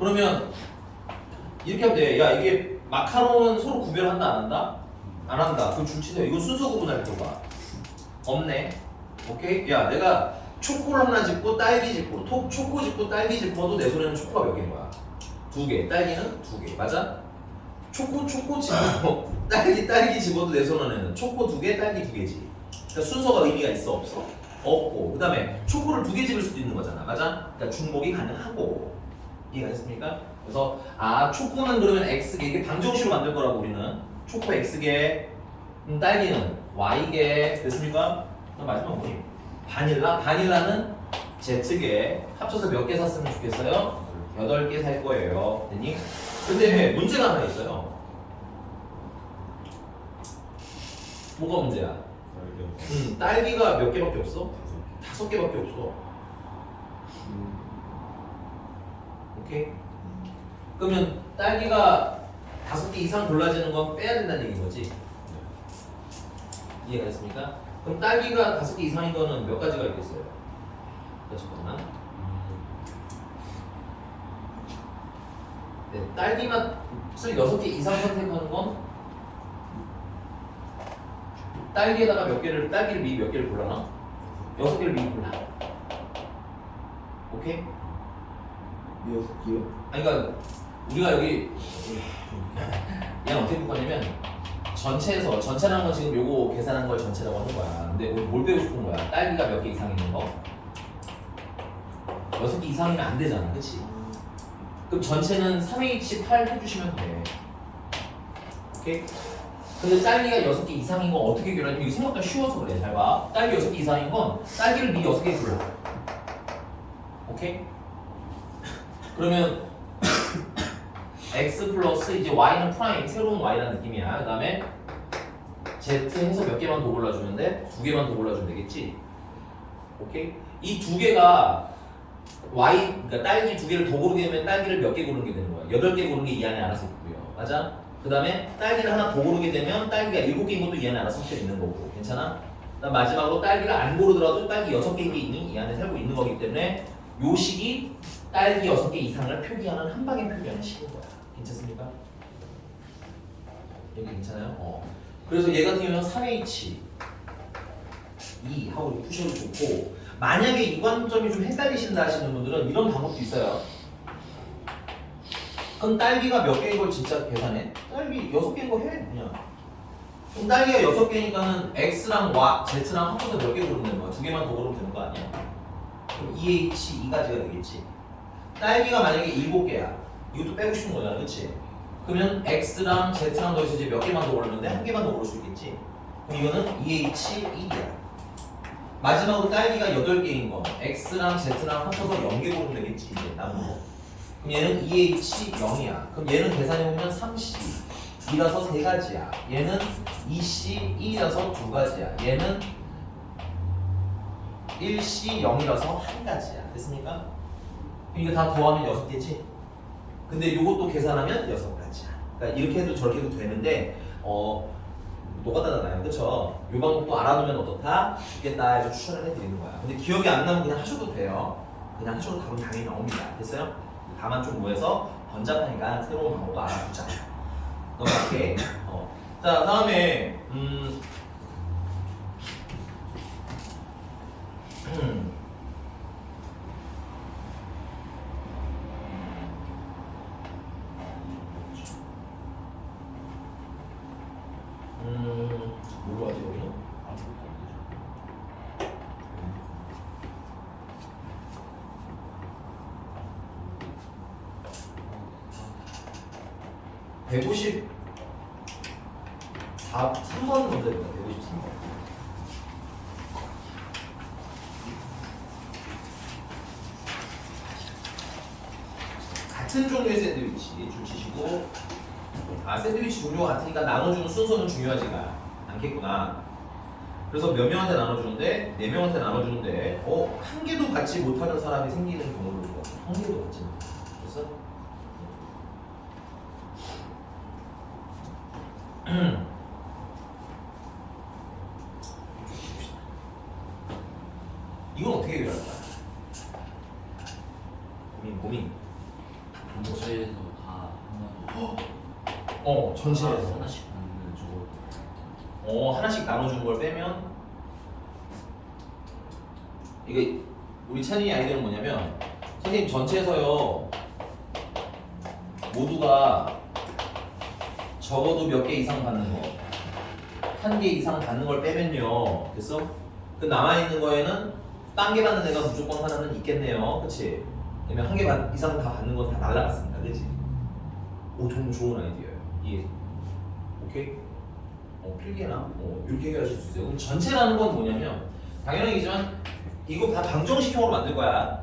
그러면 이렇게 하면 돼. 야 이게 마카롱은 서로 구별한다 안 한다? 안 한다. 그럼 줄치세요. 이거 순서 구분할 필요가 없네. 오케이? 야 내가 초코를 하나 집고 딸기 집고 초코 집고 딸기 집어도 내 손에는 초코가 몇 개인 거야? 2개. 딸기는 2개. 맞아? 초코 집어도 딸기 집어도 내 손안에는 초코 2개, 딸기 2개지. 그러니까 순서가 의미가 있어 없어? 없고 그 다음에 초코를 2개 집을 수도 있는 거잖아. 맞아? 그러니까 중복이 가능하고 이해가 됐습니까? 그래서 초코는 그러면 X개 이게 방정식으로 만들 거라고 우리는 초코 X개 딸기는 Y개 됐습니까? 그럼 마지막 뭐니? 바닐라는 Z개 합쳐서 몇 개 샀으면 좋겠어요? 8개 살 거예요. 됐니? 근데 문제가 하나 있어요. 뭐가 문제야? 딸기가 몇 개밖에 없어? 5개밖에 없어. 오케이? 그러면 딸기가 5개 이상 골라지는 건 빼야 된다는 얘기인 거지? 이해가 됐습니까? 그럼 딸기가 5개 이상인 거는 몇 가지가 있겠어요? 잠깐만. 네, 딸기 맛을 6개 이상 선택하는 건 딸기에다가 딸기를 미리 몇 개를 골라놔? 6개를 미리 골라. 오케이? 6개요? 아니 그러니까 우리가 여기 얘는 어떻게 볼 거냐면 전체라는 건 지금 요거 계산한 걸 전체라고 하는 거야. 근데 우리 뭘 배우고 싶은 거야? 딸기가 몇 개 이상 있는 거? 6개 이상이면 안 되잖아, 그치? 그럼 전체는 3H8 해주시면 돼. 오케이? 근데 딸기가 6개 이상인 건 어떻게 결하냐면 이거 생각보다 쉬워서 그래. 잘 봐. 딸기 6개 이상인 건 딸기를 미리 6개 골라. 오케이? 그러면 x 플러스 이제 y는 프라임 새로운 y라는 느낌이야. 그 다음에 z 해서 몇 개만 더 골라주는데 두 개만 더 골라주면 되겠지. 오케이? 이 두 개가 y 그러니까 딸기 두 개를 더 고르게 되면 딸기를 몇 개 고르게 되는 거야. 8개 고르는 게 이 안에 알아서 있고요. 맞아? 그 다음에 딸기를 하나 더 고르게 되면 딸기가 7개인 것도 이 안에 알아서 섞여 있는 거고. 괜찮아? 그다음 마지막으로 딸기를 안 고르더라도 딸기 6개인 이 안에 살고 있는 거기 때문에 요 식이 딸기 6개 이상을 표기하는 한 방에 표기하는 식인 거야. 괜찮습니까? 여기 괜찮아요? 그래서 얘 같은 경우는 3H 2 하고 푸셔도 좋고 만약에 이 관점이 좀 헷갈리신다 하시는 분들은 이런 방법도 있어요. 그럼 딸기가 몇 개인 걸 진짜 계산해? 딸기 6개인 거 해 그냥. 그럼 딸기가 6개니까는 X랑 Y, Z랑 합쳐서 몇 개 고르면 거야? 2개만 더 고르면 되는 거 아니야? 그럼 EH 2가지가 되겠지. 딸기가 만약에 7개야. 이것도 빼고 싶은 거잖아, 그치? 그러면 X랑 Z랑 더해서 이제 몇 개만 더 고르는데 한 개만 더 고를 수 있겠지. 그럼 이거는 EH 2야. 마지막으로 딸기가 8개인 거 X랑 Z랑 합쳐서 0개 고르면 되겠지 이제 남은 거. 그럼 얘는 EH 0이야. 그럼 얘는 계산해보면 3C 2라서 3가지야. 얘는 2C 1이라서 2가지야. 얘는 1C 0이라서 1가지야. 됐습니까? 이거 다 더하면 6개지? 근데 요것도 계산하면 6가지야. 그러니까 이렇게 해도 저렇게 해도 되는데 노가다잖아요. 그쵸? 요 방법도 알아두면 어떻다? 좋겠다 해서 추천을 해드리는 거야. 근데 기억이 안 나면 그냥 하셔도 돼요. 그냥 하셔도 답은 당연히 나옵니다. 됐어요? 다만 좀 뭐해서 번잡하니까 새로운 방법도 알아두자. 넘어갈게. 자, 다음에 뭘로 하지 여기는? 아무것도 안 되죠. 3번 먼저 해볼까? 153번. 같은 종류의 샌드위치 줄 치시고 샌드위치 종류가 같으니까 나눠주는 순서는 중요하지가 않겠구나. 그래서 몇 명한테 나눠주는데 4명한테 나눠주는데 한 개도 받지 못하는 사람이 생기는 경우를 봐. 한 개도 받지 못해. 됐어? 이건 어떻게 해결할까? 고민. 전체에서 다 전체에서 하나씩 받는 저거. 하나씩 나눠주는 걸 빼면 이게 우리 찬이 아이디어는 뭐냐면 선생님 전체에서요 모두가 적어도 몇 개 이상 받는 거 1개 이상 받는 걸 빼면요 됐어? 그 남아있는 거에는 딴 게 받는 애가 무조건 하나는 있겠네요 그치? 왜냐면 1개 이상 다 받는 건 다 날라갔으니까 그치? 정말 좋은 아이디어예요 이해 오케이? 필기나 이렇게 해결하실 수 있어요. 그럼 전체라는 건 뭐냐면 당연하겠지만 이거 다 방정식형으로 만들 거야.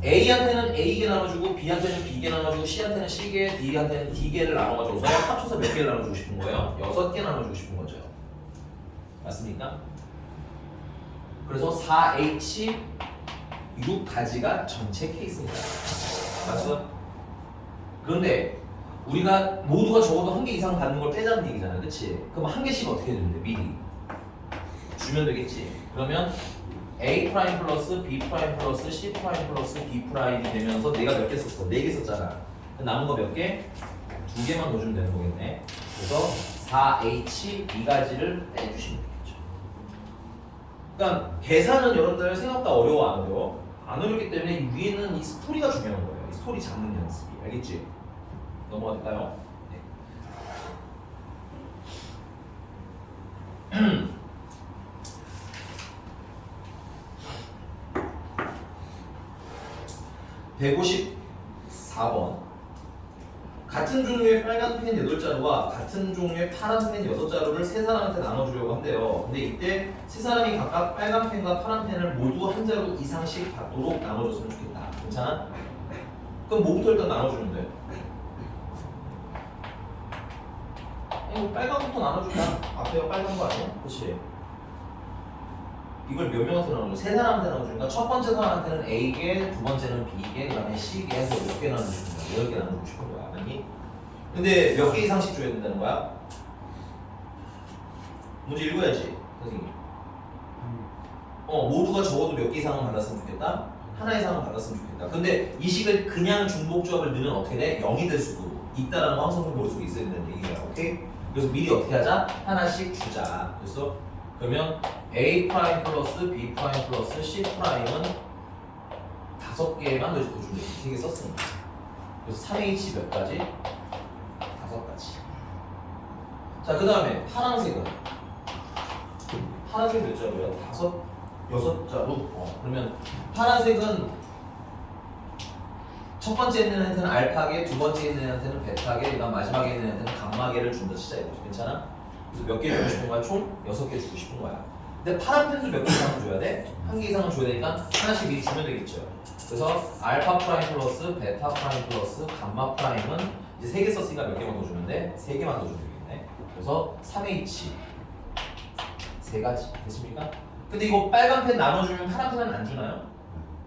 A한테는 A개 나눠주고 B한테는 B개 나눠주고 C한테는 C개, D한테는 D개를 나눠가지고서 합쳐서 몇 개를 나눠주고 싶은 거예요? 6개 나눠주고 싶은 거죠. 맞습니까? 그래서 4H 6가지가 전체 케이스입니다. 맞죠? 그런데 우리가 모두가 적어도 1개 이상 받는 걸 빼자는 얘기잖아, 그치? 그럼 1개씩 어떻게 되는데, 미리? 주면 되겠지. 그러면 A 프라임 플러스 B 프라임 플러스 C 프라임 플러스 D 프라임이 되면서 내가 몇 개 썼어? 4개 썼잖아. 남은 거 몇 개? 2개만 더 주면 되는 거겠네. 그래서 4H 2가지를 빼주시면 되겠죠. 그러니까 계산은 여러분들 생각보다 어려워, 안 어려워? 안 어렵기 때문에 이 위에는 이 스토리가 중요한 거예요. 이 스토리 잡는 연습이. 알겠지? 넘어갈까요? 네. 154번 같은 종류의 빨간 펜 8자루와 같은 종류의 파란 펜 6자루를 세 사람한테 나눠주려고 한대요. 근데 이때 세 사람이 각각 빨간 펜과 파란 펜을 모두 한 자루 이상씩 받도록 나눠줬으면 좋겠다. 괜찮아? 그럼 뭐부터 일단 나눠주면 돼? 이거 빨간부터 나눠주자. 앞에가 빨간 거 아니야? 그치? 이걸 몇 명한테 나눠줘? 세 사람한테 나눠주니까 첫 번째 사람한테는 A개, 두 번째는 B개, 그 다음에 C개 해서 몇 개 나눠주는 거야? 8개 나눠주고 싶은 거야. 아니? 근데 몇 개 이상씩 줘야 된다는 거야? 문제 읽어야지, 선생님. 모두가 적어도 몇 개 이상은 받았으면 좋겠다? 하나 이상은 받았으면 좋겠다. 근데 이 식을 그냥 중복조합을 넣으면 어떻게 돼? 0이 될 수도 있다라는 거 항상 좀 머릿속에 있어야 된다는 얘기야. 오케이? 그래서 미리 어떻게 하자? 하나씩 주자. 그래서 그러면 A 프라임 플러스 B 프라임 플러스 C 프라임은 5개만 더 주면 돼. 3개 썼으니까. 그래서 3H 몇 가지? 5가지. 자, 그 다음에 파란색은? 파란색 몇 자루야? 6자루? 그러면 파란색은 첫 번째 있는 애한테는 알파계, 두 번째 있는 애한테는 베타계, 그 다음 마지막에 있는 애한테는 감마계를 준다 치자 이거지. 괜찮아? 그래서 몇 개 주고 싶은 거야? 총 6개 주고 싶은 거야. 근데 파란 펜도 몇 개 이상은 줘야 돼? 1개 이상은 줘야 되니까 하나씩 미리 주면 되겠죠. 그래서 알파 프라임 플러스 베타 프라임 플러스 감마 프라임은 이제 3개 썼으니까 몇 개만 더 주면 돼? 3개만 더 주면 되겠네. 그래서 3H 3가지 됐습니까? 근데 이거 빨간 펜 나눠주면 파란 펜은 안 주나요?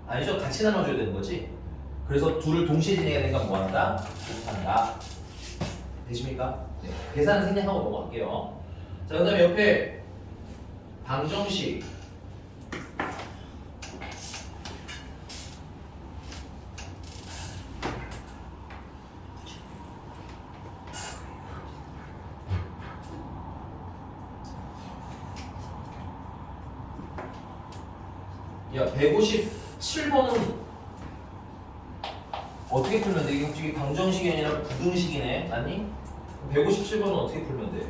아니죠? 같이 나눠줘야 되는 거지. 그래서 둘을 동시에 진행해야 되니까 뭐한다? 곱한다. 되십니까? 네. 계산은 생략하고 넘어갈게요. 자, 그 다음에 옆에 방정식. 야, 157번은 어떻게 풀면 돼? 이게 갑자기 방정식이 아니라 부등식이네, 맞니? 157번은 어떻게 풀면 돼?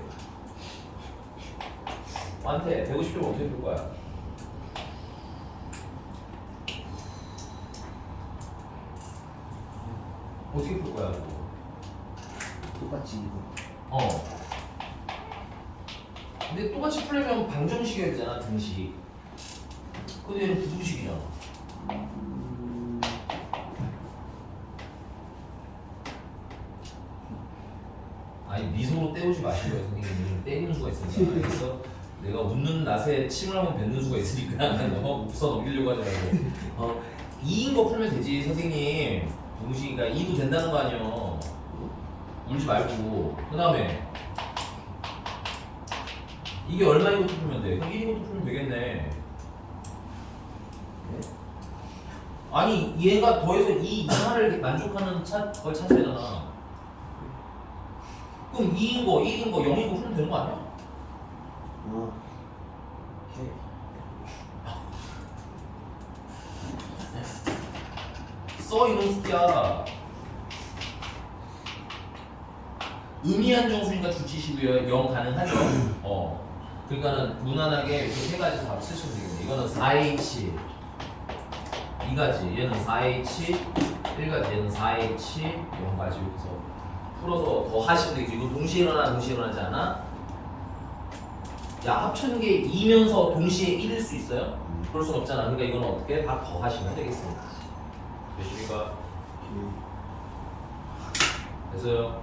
완태, 157번 어떻게 풀 거야? 어떻게 풀 거야? 똑같이 이거. 근데 똑같이 풀려면 방정식이어야 되잖아, 등식. 근데 얘는 부등식이잖아. 아니 미소로 때우지 마시고요, 선생님. 때리는 수가 있으니까. 그래서 내가 웃는 낯에 침을 한번 뱉는 수가 있으니까 웃어 넘기려고 하지 말고 2인 거 풀면 되지, 선생님. 동식이가 2도 된다는 거 아니에요. 울지 말고. 그 다음에 이게 얼마인 것도 풀면 돼? 그럼 1인 것도 풀면 되겠네. 아니 얘가 더해서 이 이하를 만족하는 걸 찾아야 되잖아. 그럼 2인 거, 1인 거, 0인 거 풀면 되는 거 아니야? 오케이. 써 이런 새끼야. 의미한 정수니까 주치시고요. 0 가능하죠? 그러니까는 무난하게 이렇게 세 가지 다 쓰시면 되겠네. 이거는 4H 2가지, 얘는 4H 1가지, 얘는 4H 0가지 이렇게 해서 풀어서 더 하시면 되겠죠. 이거 동시에 일어나, 동시에 일어나지 않아? 야, 합친 게 2면서 동시에 1일 수 있어요? 그럴 순 없잖아. 그러니까 이건 어떻게 다 더 하시면 되겠습니다. 되십니까? 됐어요?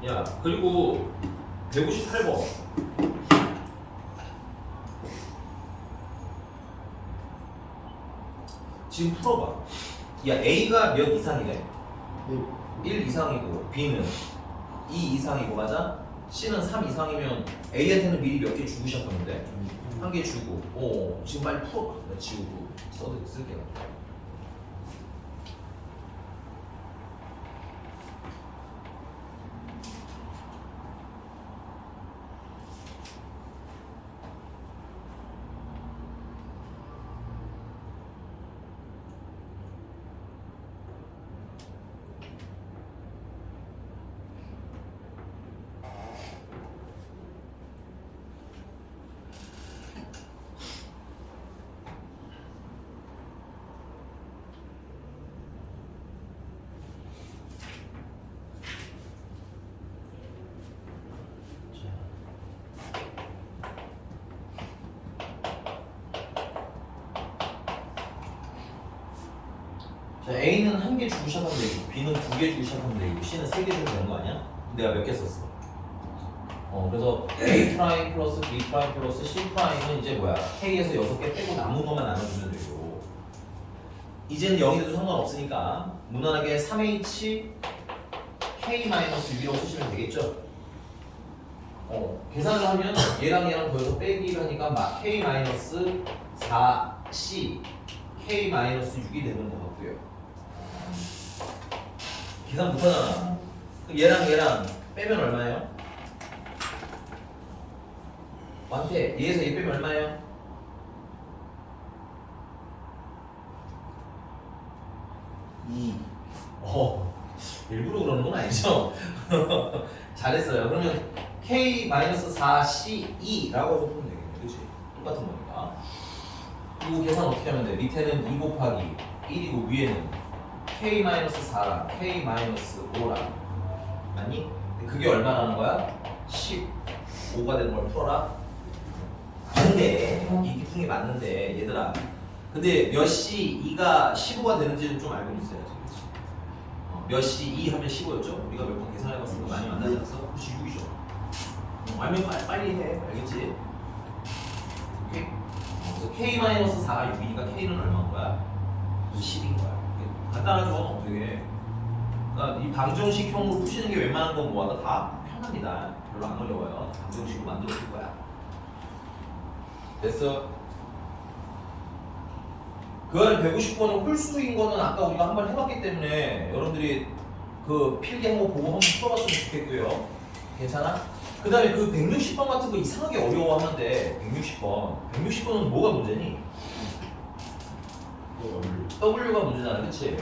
야, 그리고 158번. 지금 풀어봐. 야, A가 몇 이상이래? 1 이상이고 B는 2 이상이고 맞아? C는 3 이상이면 A한테는 미리 몇 개 주고 시작하면 돼? 한 개 주고 지금 빨리 풀어봐. 나 지우고 쓸게. 자, A는 한 개 주고 시작하면 되고 B는 2개 주고 시작하면 되고 C는 3개 주면 되는 거 아니야? 내가 몇 개 썼어? 그래서 A 프라임 플러스 B 프라임 플러스 C 프라임은 이제 뭐야? K에서 6개 빼고 남은 것만 나눠주면 되고 이제는 0이 돼도 상관없으니까 무난하게 3H K-6이라고 쓰시면 되겠죠? 계산을 하면 얘랑 더해서 빼기를 하니까 막 K-4C K-6이 되는 것 같고요. 계산 못하잖아. 그럼 얘랑 빼면 얼마예요? 완태 얘에서 얘 빼면 얼마예요? 2. 일부러 그러는 건 아니죠? 잘했어요. 그러면 K-4C2라고 해서 풀면 되겠네. 그치? 똑같은 거니까. 이거 계산 어떻게 하면 돼? 밑에는 2 곱하기 1이고 위에는 K-4랑 K-5랑 맞니? 그게 얼마라는 거야? 15가 되는 걸 풀어라. 맞네. 이 기풍이 맞는데 얘들아. 근데 몇 시 2가 15가 되는지는 좀 알고 있어야지. 그치? 몇 시 2 하면 15였죠? 우리가 몇 번 계산해봤으니까 많이 만나지 않았어? 그치 6이죠. 알면 빨리 해. 알겠지? 오케이? 그래서 K-4가 6이니까 K는 얼마인 거야? 10인 거야. 간단하죠? 되게. 그러니까 이 방정식형으로 푸시는 게 웬만한 건 뭐하다 다 편합니다. 별로 안 어려워요. 방정식으로 만들어 줄 거야. 됐어? 그 안에 150번은 홀수인 거는 아까 우리가 한번 해봤기 때문에 여러분들이 그 필기 한번 보고 한번 풀어봤으면 좋겠고요. 괜찮아? 그 다음에 그 160번 같은 거 이상하게 어려워하는데 160번은 뭐가 문제니? W가 문제잖아, 그치?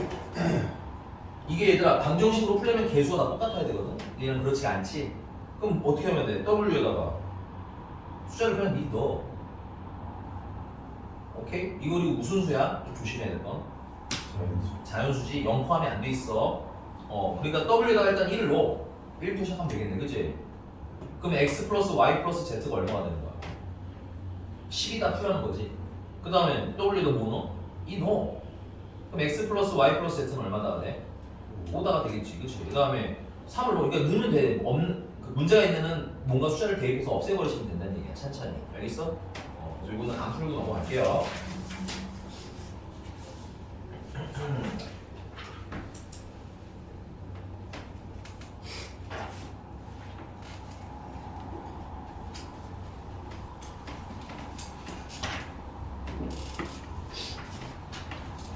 이게 얘들아 방정식으로 풀려면 개수가 다 똑같아야 되거든? 얘는 그렇지가 않지? 그럼 어떻게 하면 돼? W에다가 숫자를 그냥 미리 넣어. 오케이? 이거 그리고 무슨 수야? 좀 조심해야 될 건. 자연수지. 0 포함이 안 돼 있어. 그러니까 W에다가 일단 1을 넣어. 1부터 시작하면 되겠네, 그치? 그럼 X 플러스 Y 플러스 Z가 얼마가 되는 거야? 10이 다 풀려는 거지. 그 다음에 W에다 뭐 넣어? 2 넣어. 그럼 X 플러스 Y 플러스 Z는 얼마다가 돼? 5다가 되겠지, 그치? 그 다음에 3을 넣어. 그러니까 넣으면 돼. 그 문제가 있는 애는 뭔가 숫자를 대입해서 없애버리시면 된다는 얘기야, 천천히. 알겠어? 그래서 이거는 안 풀고 넘어갈게요.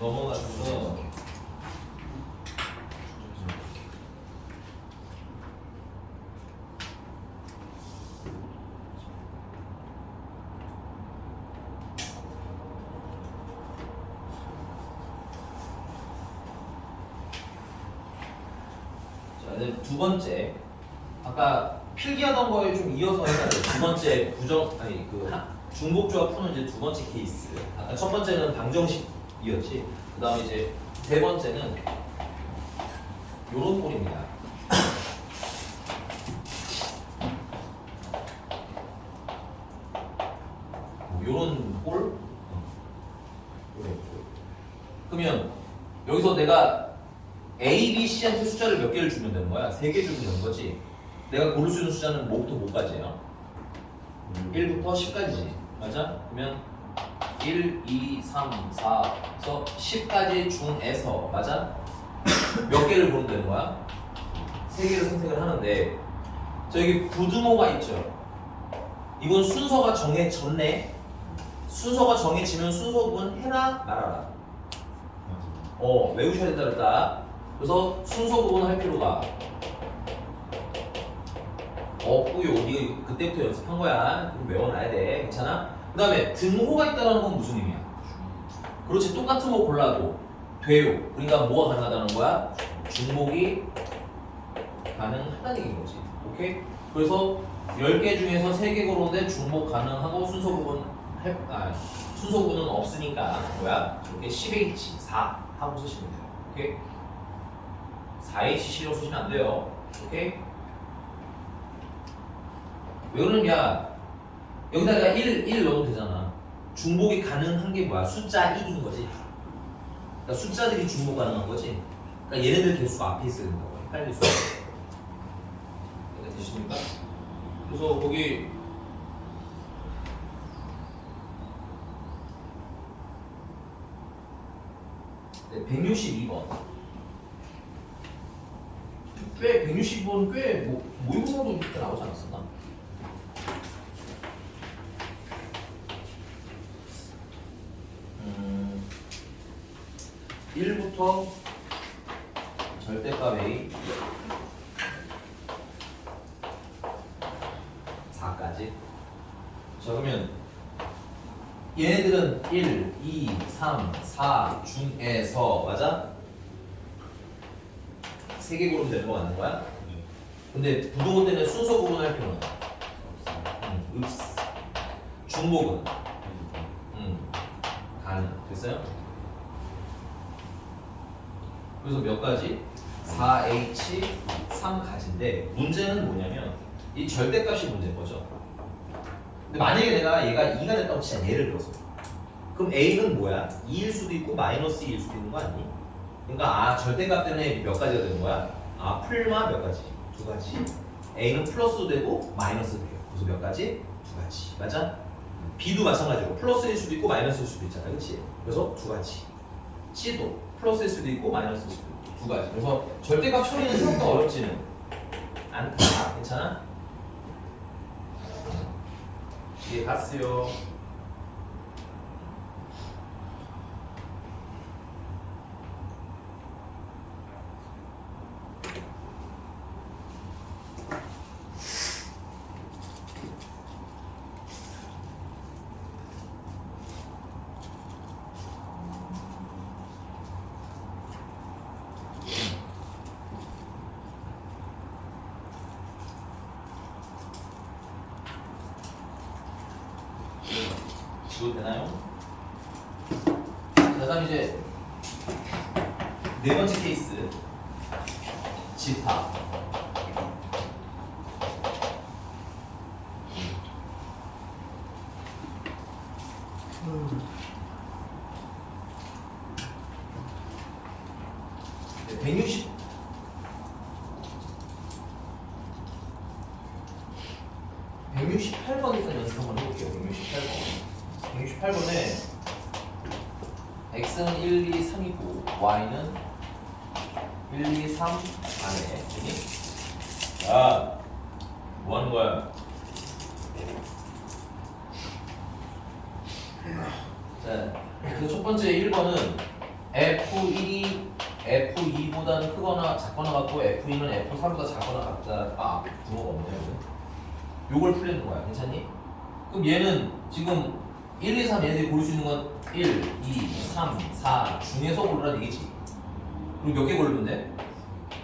넘어가서 자, 이제 두 번째 아까 필기하던 거에 좀 이어서 해야 돼. 두 번째 중복조합 푸는 이제 두 번째 케이스. 아까 첫 번째는 방정식이었지. 그 다음에 이제 세 번째는 요런 꼴입니다. 요런 꼴? 요런 꼴. 그러면 여기서 내가 A, B, C한테 숫자를 몇 개를 주면 되는 거야? 3개 주면 되는 거지. 내가 고를 수 있는 숫자는 뭐부터 뭐까지예요? 1부터 10까지지. 맞아? 그러면 1, 2, 3, 4에서 10까지 중에서 맞아? 몇 개를 고르면 되는 거야? 3개를 선택을 하는데 저기 부등호가 있죠? 이건 순서가 정해졌네? 순서가 정해지면 순서구분 해라 말아라. 외우셔야 된다 그랬다. 그래서 순서 구분할 필요가 없고요. 이거 그때부터 연습한 거야. 그럼 외워놔야 돼. 괜찮아? 그 다음에 등호가 있다는 건 무슨 의미야? 그렇지. 똑같은 거 골라도 돼요. 그러니까 뭐가 가능하다는 거야? 중복이 가능하다는 얘기인 거지. 오케이? 그래서 10개 중에서 3개 고르는데 중복 가능하고 순서 구분은 없으니까 뭐야? 이렇게 10H4 하고 쓰시면 돼요. 오케이? 4HC로 쓰시면 안 돼요. 오케이? 왜 그러냐? 여기다가 1 넣어도 되잖아. 중복이 가능한 게 뭐야? 숫자 1인 거지. 그러니까 숫자들이 중복 가능한 거지. 그러니까 얘네들 개수가 앞에 있어야 된다고. 헷갈릴 수 없어. 이해가 되십니까? 그래서 거기 네, 162번. 꽤 162번은 꽤 모의고사도 그때 나오지 않았었나? 음, 1부터 절대값 A 4까지. 자 그러면 얘네들은 1, 2, 3, 4 중에서 맞아? 3개 고르면 되는 거 맞는 거야? 근데 부동호 때는 순서 구분할 필요는 없어. 중복은 가능. 됐어요? 그래서 몇 가지? 4H 3가지인데 문제는 뭐냐면 이 절대값이 문제인 거죠. 근데 만약에 내가 얘가 2가 됐다고 치자. 예를 들어서 그럼 A는 뭐야? 2일 수도 있고 마이너스 2일 수도 있는 거 아니? 그러니까 절대값 때문에 몇 가지가 되는 거야? 풀마 몇 가지? 2가지. A는 플러스도 되고 마이너스도 돼요. 그래서 몇 가지? 2가지. 맞아? B도 마찬가지로 플러스일 수도 있고 마이너스일 수도 있잖아. 그렇지? 그래서 2가지. C도 플러스일 수도 있고 마이너스일 수도 있고 2가지. 그래서 절대값 처리는 생각보다 어렵지는 않다. 괜찮아? 이해 갔어요. 지워도 되나요? 자, 다음 이제 네 번째 케이스 집합. 네, 168번 일단 연습 한번 해볼게요. 168번에 x는 1, 2, 3이고 y는 1, 2, 3 안에. 자, 뭐 하는 거야? 자, 그래서 첫 번째 1번은 F1이 F2보다는 크거나 작거나 같고 F2는 F3보다 작거나 같다. 부모가 없네요. 요걸 풀리는 거야. 괜찮니? 그럼 얘는 지금 1, 2, 3 얘네들이 고를 수 있는 건 1, 2, 3, 4 중에서 고르라는 얘기지. 그리고 몇 개 고르면 돼?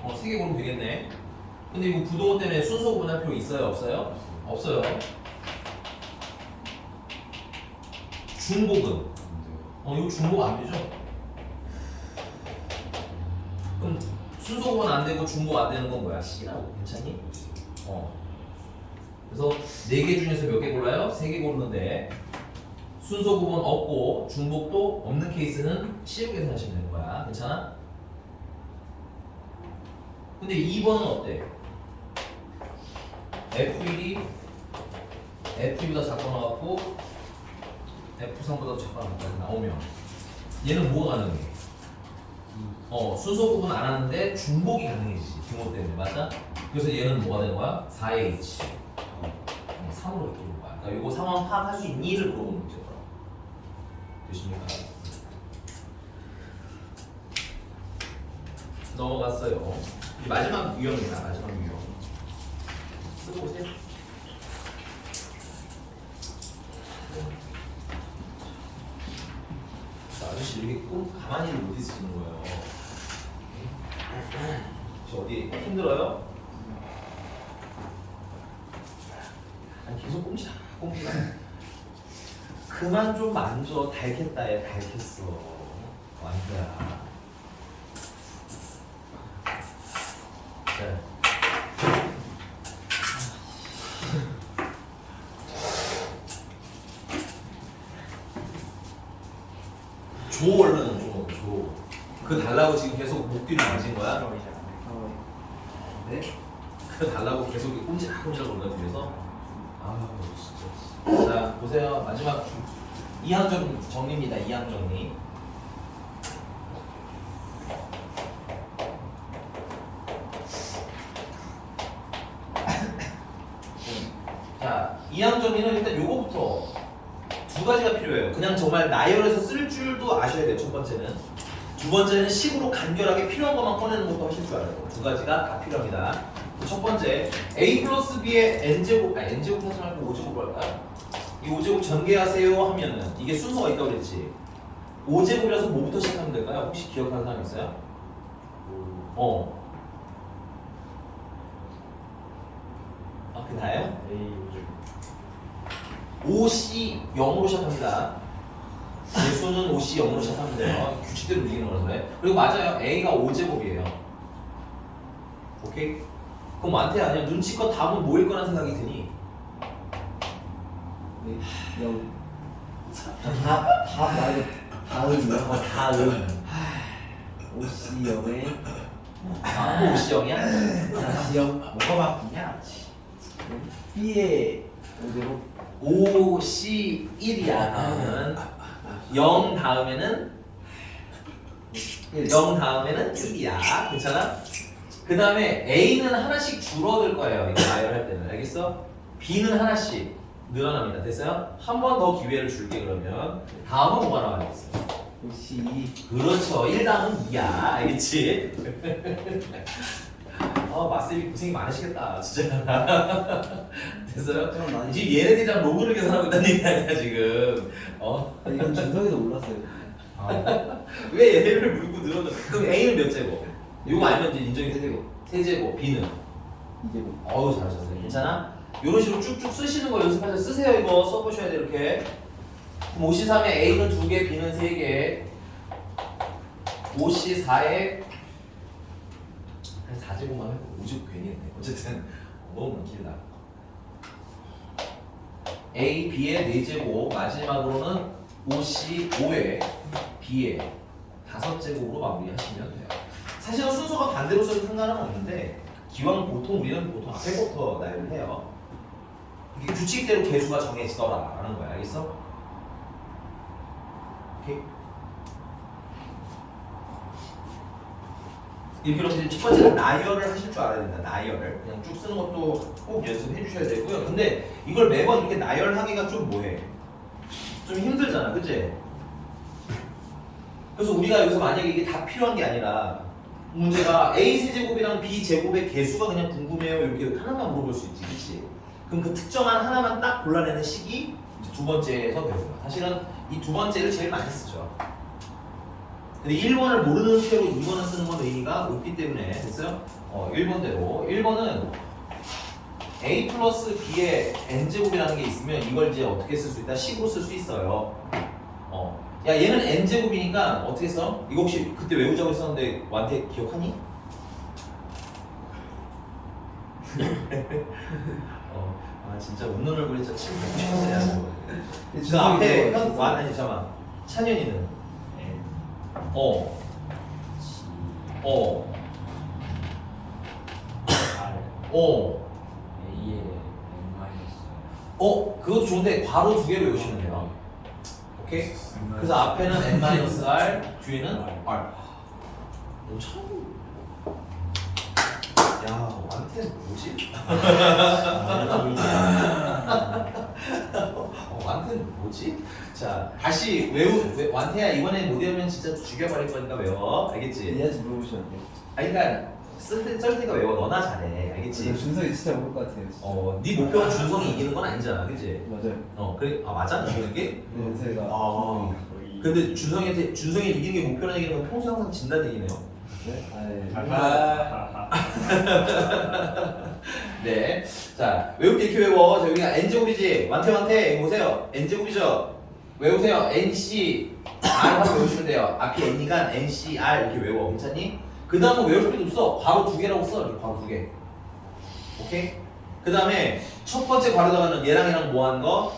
3개 고르면 되겠네. 근데 이거 부동호 때문에 순서 구분할 필요 있어요? 없어요? 없어요. 중복은? 이거 중복 안 되죠? 그럼 순서 구분 안 되고 중복 안 되는 건 뭐야? C라고. 괜찮니? 그래서 4개 중에서 몇 개 골라요? 3개 고르는데 순서 구분 없고 중복도 없는 케이스는 C로 계산하시면 되는 거야. 괜찮아? 근데 2번은 어때? F1이 F2보다 작거나 같고 F3보다 작거나 같다 나오면 얘는 뭐가 가능해? 순서 구분 안 하는데 중복이 가능해지지. 부모 때문에. 맞아? 그래서 얘는 뭐가 되는 거야? 4H 3으로 이렇게 되는 거야. 그러니까 이거 상황 파악할 수 있니를 물어보는 문제더라. 되십니까? 넘어갔어요. 이제 마지막 유형입니다. 마지막 유형. 쓰고 오세요. 아저씨 이렇게 꼭 가만히 못 있으시는 거예요. 혹시 어디 힘들어요? 아니 계속 꼼지락 꼼지락. 그만 좀 만져. 닳겠다 얘 닳겠어. 완주야. 네. 줘 얼른 줘. 그 달라고 지금 계속 목 뒤를 만진 거야? 네? 그 달라고 계속 꼼지락꼼지락 올라 뒤에서? 아 진짜. 자 보세요. 마지막 이항 정리입니다. 이항 정리. 자 이항 정리는 일단 요거부터 두 가지가 필요해요. 그냥 정말 나열해서 쓸 줄도 아셔야 돼요. 첫 번째는. 두 번째는 식으로 간결하게 필요한 것만 꺼내는 것도 하실 줄 알아요. 두 가지가 다 필요합니다. 첫 번째, a 플러스 b의 n제곱, n제곱 하지 말고 5제곱 할까요? 이 5제곱 전개하세요 하면은 이게 순서가 있다고 그랬지. 5제곱이라서 뭐부터 시작하면 될까요? 혹시 기억하는 사람 있어요? 아, 그 다예요? A 5C 0으로 시작합니다. 개수는 5C 0으로 시작하면 돼요. 규칙대로 움직이는 거라서. 그리고 맞아요. A가 5제곱이에요. 오케이? 그럼 완태 아니야. 눈치껏 답은 뭐일 거란 생각이 드니? 영. 답 말고 다음이요? 다음. 오씨 영에 아, 5C 0이야? 다시 영. 뭐가 바뀌냐? B의 오대로 5C 1이야. 다음은 0 다음에는 0 다음에는 1이야. 괜찮아? 그 다음에 A는 하나씩 줄어들 거예요. 이거 나열할 때는. 알겠어? B는 하나씩 늘어납니다. 됐어요? 한 번 더 기회를 줄게 그러면. 다음은 뭐가 나와야겠어? 오씨 그렇죠. 1 다음은 2야. 알겠지? 마쌤이 고생이 많으시겠다. 진짜. 됐어요? 좀 많이. 지금 얘네들이랑 로그를 계산하고 있다는 얘기 아니야 지금. 이건 준석이도 몰랐어요. 왜 얘를 물고 늘어져? 그럼 A는 몇 제곱? 이거 알면 이제 인정이 되고 세제곱, B는 이제 뭐 어우 잘하셨어요. 괜찮아? 이런 식으로 쭉쭉 쓰시는 거 연습해서 쓰세요. 이거 써보셔야 돼 이렇게. 그럼 5C3에 A는 2개, B는 3개. 5C4에 한 4제곱만 해도 5제곱 괜히 했네. 어쨌든 너무 길다. A, B의 4제곱 마지막으로는 5C5에 B의 5제곱으로 마무리하시면 돼요. 사실은 순서가 반대로 써도 상관은 없는데 기왕 우리는 보통 앞에부터 나열을 해요. 이게 규칙대로 개수가 정해지더라라는 거야. 알겠어? 오케이? 이렇게 첫 번째는 나열을 하실 줄 알아야 된다. 나열을 그냥 쭉 쓰는 것도 꼭 연습해 주셔야 되고요. 근데 이걸 매번 이렇게 나열하기가 좀 뭐해? 좀 힘들잖아, 그치? 그래서 우리가 여기서 만약에 이게 다 필요한 게 아니라 문제가 A 세제곱이랑 B 제곱의 개수가 그냥 궁금해요 이렇게 하나만 물어볼 수 있지, 그치? 그럼 그 특정한 하나만 딱 골라내는 식이 이제 두 번째에서 배워요. 사실은 이 두 번째를 제일 많이 쓰죠. 근데 1번을 모르는 채로 2번을 쓰는 건 의미가 없기 때문에 됐어요? 1번대로 1번은 A 플러스 B의 N제곱이라는 게 있으면 이걸 이제 어떻게 쓸 수 있다? 식으로 쓸 수 있어요. 야 얘는 N제곱이니까 어떻게 써? 이거 혹시 그때 외우자고 했었는데 완태 기억하니? 진짜 웃는 얼굴이 진짜 침 뱉고 싶었어요. 그 앞에 아니 잠깐만 찬현이는 A의 n-. 그것도 좋은데 괄호 2개로 외우시면 돼요. 오케이? 그래서 앞에는 n-r, 뒤에는 r. 참. 야, 완태는 뭐지? 완태는 뭐지? 자, 다시 완태야 이번에 못 외우면 진짜 죽여버릴 거니까 외워. 알겠지? 얘한테 물어보시면 안 돼요? 아니 그러니까 쓸 때가 외워. 너나 잘해. 알겠지? 준석이 진짜 모를 것 같아요. 진짜. 네 목표가 준성이 이기는 건 아니잖아. 그치? 맞아요. 그래? 맞아? 이기는 게? 준석이가 근데 준성이 이기는 게 목표나 이기는 건 평소 항상 진다는 얘기네요. 네? 네. 자, 외울 때 이렇게 외워. 자, 여기가 N제곱이지? 완태, 이거 보세요. N제곱이죠? 외우세요. NC, R 하고 외우시면 돼요. 앞이 N이니까 NC, R 이렇게 외워. 괜찮니? 그 다음은 외울 필요도 없어. 괄호 2개라고 써. 이렇게 괄호 2개. 오케이? 그 다음에 첫 번째 괄호다가는 얘랑 뭐 하는 거?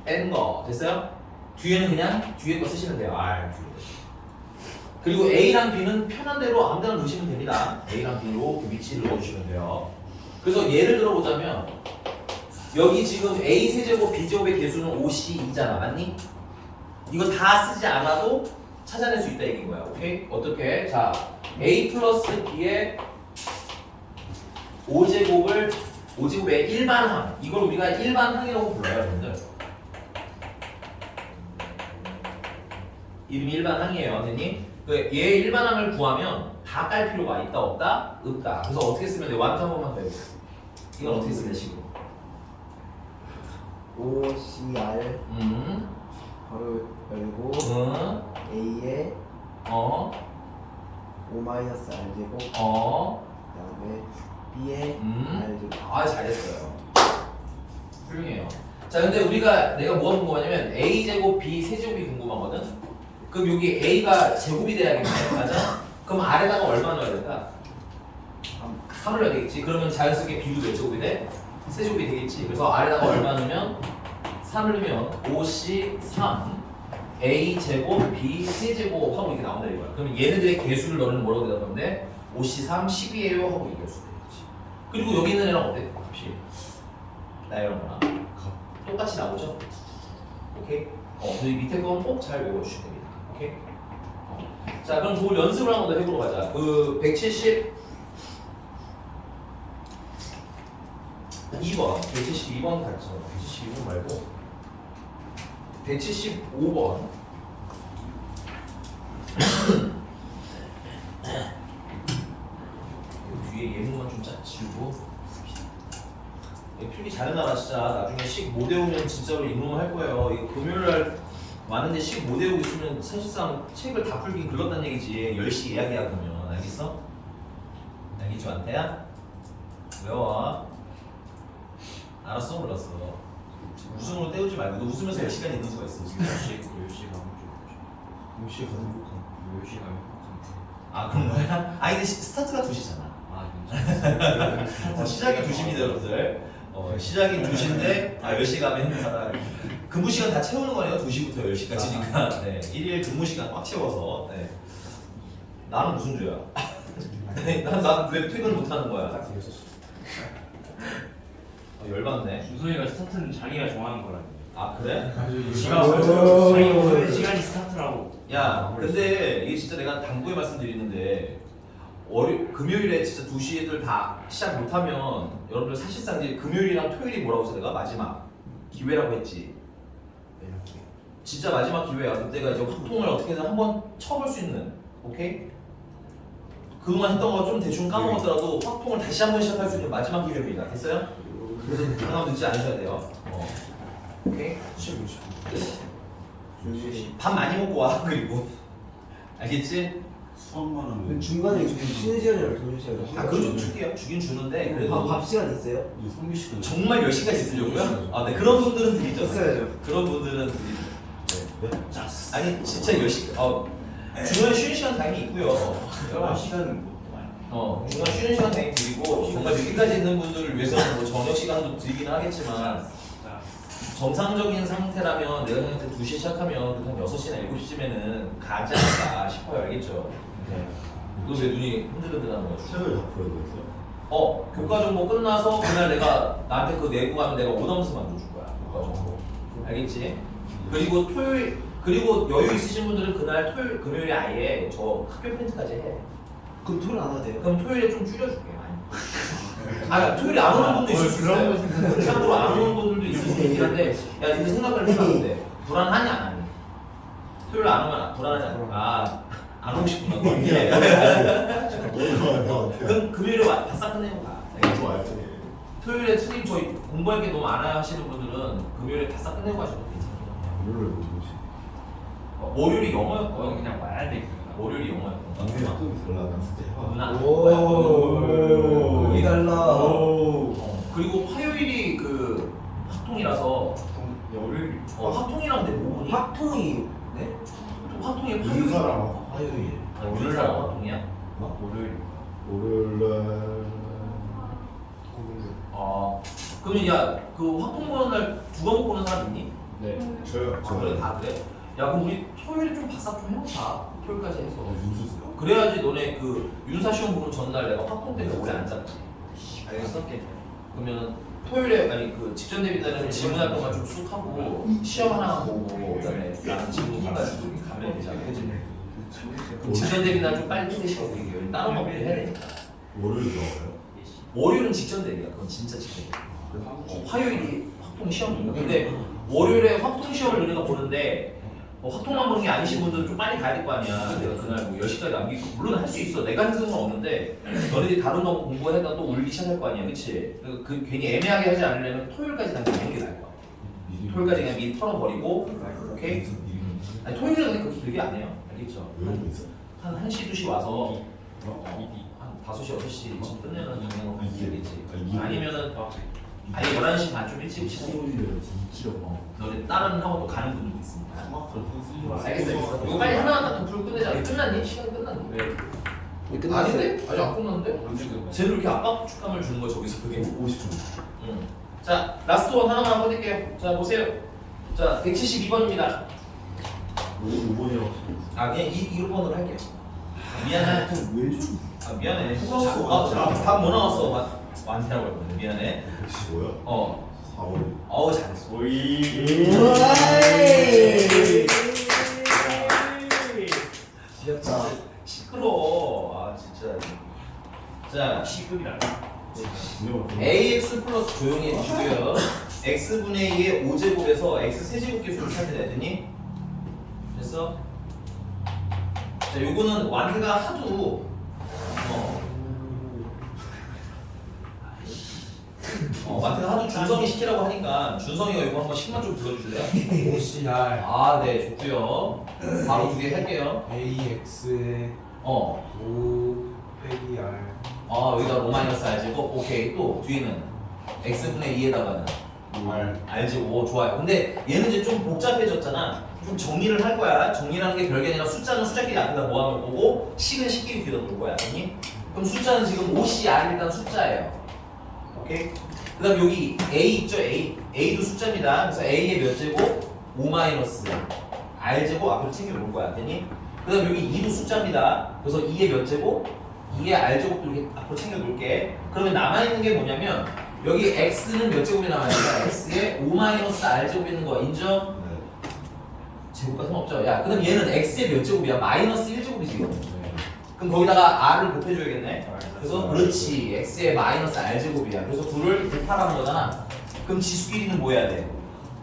N 거. 됐어요? 뒤에는 그냥 뒤에 거 쓰시면 돼요. R 뒤에. 그리고 A랑 B는 편한 대로 아무 데나 넣으시면 됩니다. A랑 B로 그 위치를 넣어주시면 돼요. 그래서 예를 들어보자면 여기 지금 A 세제곱 B 제곱의 개수는 5C2잖아, 맞니? 이거 다 쓰지 않아도 찾아낼 수 있다 얘기인 거야. 오케이? 어떻게? 자, A 플러스 B의 5제곱의 일반항. 이걸 우리가 일반항이라고 불러요, 여러분들. 이름이 일반항이에요, 선생님. 얘 일반항을 구하면 다 깔 필요가 있다, 없다? 없다. 그래서 어떻게 쓰면 돼? 완투 한 번만 더 해보세요. 이건 어떻게 쓰면 식으로? OCR 바로 열고 A에 O 마이너스 R 제곱 그다음에 B에 R 제곱. 아, 잘했어요. 훌륭해요. 자, 근데 내가 뭐가 궁금하냐면 A 제곱 B 세제곱이 궁금하거든. 그럼 여기 A가 제곱이 돼야겠네, 맞아? 그럼 R에다가 얼마 넣어야 될까? 3을 넣어야 되겠지. 그러면 자연스럽게 B도 몇 제곱이 돼? 세제곱이 되겠지. 그래서 R에다가 얼마 넣으면 3을 넣으면 5C3 A 제곱 B 세제곱 하고 이렇게 나온다 이거야. 그러면 얘네들의 개수를 너는 뭐라고 대답하는데 5C3 10이에요 하고 얘기할 수 있지. 그리고 여기 있는 애랑 어때? 값이 나이랑 거나 똑같이 나오죠? 오케이? 그래서 이 밑에 건 꼭 잘 외워주셔야 됩니다. 오케이? 자, 그럼 그걸 연습을 한 번 더 해보러 가자. 그 172번 가르쳐. 172번 말고 175번. 뒤에 예문만 좀 지우고. 필기 잘해놔라 진짜. 나중에 식 못 외우면 진짜로 이놈 할 거예요. 이거 금요일날 왔는데 식 못 외우고 있으면 사실상 책을 다 풀긴 글렀다는 얘기지. 10시 예약이야 그러면. 알겠어? 알겠죠 안태야? 외워. 알았어 몰랐어. 웃음으로 때우지 말고. 너 웃으면서 10시간 있는 수가 있어. 10시가 아 그런 거야? 아 근데 스타트가 2시잖아. 시작이 2시입니다 여러분들. 시작이 2시인데 10시 가면 행사다. 근무 시간 다 채우는 거네요. 2시부터 10시까지니까. 네, 1일 근무 시간 꽉 채워서. 네. 나는 무슨 죄야? 난 왜 퇴근 못 하는 거야? 열받네. 준성이가 스타트는 자기가 정하는 거라고. 아 그래? 지가 자기가 오는 시간이 스타트라고. 야, 근데 이게 진짜 내가 당부의 말씀드리는데 금요일에 진짜 2시들 다 시작 못하면 여러분들 사실상 이제 금요일이랑 토요일이 뭐라고 했어 내가? 마지막 기회라고 했지. 진짜 마지막 기회야. 그때가 이제 확통을 어떻게든 한번 쳐볼 수 있는. 오케이? 그동안 했던 거 좀 대충 까먹었더라도 확통을 다시 한번 시작할 수 있는 마지막 기회입니다. 됐어요? 그래서 하나 늦지 않으셔야 돼요. 오케이? 밥 많이 먹고 와. 그리고 알겠지? 수업만 하면 중간에 쉬는 시간이랑 돌릴 시간이. 아 그거 좀 줄게요. 주긴 주는데 그래도 밥 시간 있어요? 이제 성규 씨가 정말 10시까지 있으려고요? 아, 네 그런 분들은 드리죠. 있어야죠. 그런 분들은 드리죠. 네? 아니 진짜 10시. 중간에 쉬는 시간 당연히 있고요. 시간은 뭐 중간 쉬는 시간 당연히 드리고 정말 늦게까지 있는 분들을 위해서는 뭐 저녁 시간도 드리긴 하겠지만 정상적인 상태라면 내가 생각할 때 2시에 시작하면 한 6시나 7시쯤에는 가지 않을까 싶어요. 알겠죠? 너 왜 눈이 흔들흔들하는 거야? 책을 다 풀어야 되겠어요? 교과 정보 끝나서 그날 내가 나한테 그거 내고 가면 내가 오더면서 만들어줄 거야. 교과 정보. 알겠지? 그리고 그리고 여유 있으신 분들은 그날 금요일에 아예 저 학교 프린트까지 해. 그럼 토요일 안 와도 돼요? 그럼 토요일에 좀 줄여줄게. 많이. 토요일에 안 오는 분도 있을 수 있어요. 참고로 안 오는 분들도 있을 수 있긴 한데, 야, 니네 생각을 해봤는데 불안하니 안 하니? 토요일 안 오면 불안하잖아. 안 오고 싶구나. 그럼 금요일에 바싹 끝내고 가. 토요일에 선생님 저희 공부할 게 너무 많아요 하시는 분들은 금요일에 바싹 끝내고 가셔도 괜찮아요. 월요일이 영어였고요. 그냥 와야 돼. 월요일이 영어였고. 오, 달라. 그리고 화요일이 그 학통이라서 월요일 학통이랑 내 부분이 학통이 네? 학통이 화요일. 화요일. 월요일 날 학통이야? 월요일날 그러면 그 학통 보는 날 두 과목 보는 사람 있니? 네 저요. 그래 다 그래? 야 그럼 우리 토요일에 좀 바싹 좀 해보자. 토요일까지 해서. 윤수수요? 그래야지 너네 그 윤사 시험 보는 전날 내가 학통 때문에 오래 안 잡지. 알겠어? 그러면 토요일에 아니 그 직전 대비 날은 질문할 동안 좀 쑥 하고 시험 하나만 보고 그다음에 나는 질문 해가지고 가면 되잖아, 그지? 그럼 직전 대비 날 좀 빨리 끝내시고 이게 다른 거 해야 되니까. 월요일 나와요? 월요일은 직전 대비야, 그건 진짜 직전 대비. 화요일이 확통 시험이니까. 근데 월요일에 확통 시험을 너네가 보는데 확통만 보는 게 아니신 분들은 좀 빨리 가야 될 거 아니야. 내가 그날 뭐 10시까지 남기고 물론 할 수 있어. 내가 할 수는 없는데 너네들이 다른 거 공부해다 또 올리기 시작할 거 아니야, 그치? 그 괜히 애매하게 하지 않으려면 토요일까지 남기는 게 나을 거야. 토요일까지 그냥 미리 털어버리고, 오케이? 아니 토요일에 그렇게 길게 안 해요, 알겠죠? 외우고 있어? 한 1시, 2시 와서 한 5시, 6시쯤 끝내는 경우가 있겠지. 아니면은 아니 11시 반 좀 일찍 치고 너네 다른 학원도 가는 분들도 있습니다. 알겠어. 이거 빨리 하나하나 더 풀고 끝내자. 이거 끝났니? 시간이 끝났니? 왜? 아닌데? 아직 안 끝났는데? 쟤는 이렇게 압박축감을 주는 거야 저기서 그게? 50초. 응. 자 라스트 원 하나만 꺼낼게요. 자 보세요. 자 172번입니다. 5번이라고. 아 그냥 2번으로 할게요. 미안해. 왜 좀? 아 미안해. 답뭐 나왔어? 완태라고 했거든. 미안해. 115요? 4월. 어우 잘했어. 귀엽다. 시끄러워. 아 진짜. 자 시급이라. ax 플러스 조용히 해주시고요. x분의 2의 5제곱에서 x 세제곱 계수를 찾으려 했더니 됐어? 자 요거는 완태가 하도 완태가 하도 준성이 시키라고 하니까 준성이가 이거 한번 10만 좀 불러주실래요? OCR 아 네 좋고요. 바로 2개 할게요. AX에 어. 5 빼기 R 여기다 로 마이너스 r제곱. 오케이. 또 뒤에는 x분의 2에다가는 r제곱. 오 좋아요. 근데 얘는 이제 좀 복잡해졌잖아. 좀 정리를 할 거야. 정리라는 게 별게 아니라 숫자는 숫자끼리 앞에다 모아놓을 거고 식은 식끼리 뒤에다 놓을 거야. 아니? 그럼 숫자는 지금 OCR 일단 숫자예요. 오케이? 그 다음 여기 A 있죠? A도 숫자입니다. 그래서 A의 몇 제곱? 5 마이너스 R제곱 앞으로 챙겨 놓을 거야. 됐니? 그 다음 여기 2도 숫자입니다. 그래서 2의 몇 제곱? 2의 R제곱도 이렇게 앞으로 챙겨 놓을게. 그러면 남아있는 게 뭐냐면 여기 X는 몇 제곱이 남아있을까? X에 5 마이너스 R제곱이 있는 거 인정? 제곱값은 없죠. 야, 그럼 얘는 X의 몇 제곱이야? 마이너스 1제곱이지. 그럼 거기다가 R을 곱해줘야겠네. 그래서 그렇지. X의 마이너스 R제곱이야. 그래서 9를 곱하라는 거잖아. 그럼 지수끼리는 뭐 해야 돼?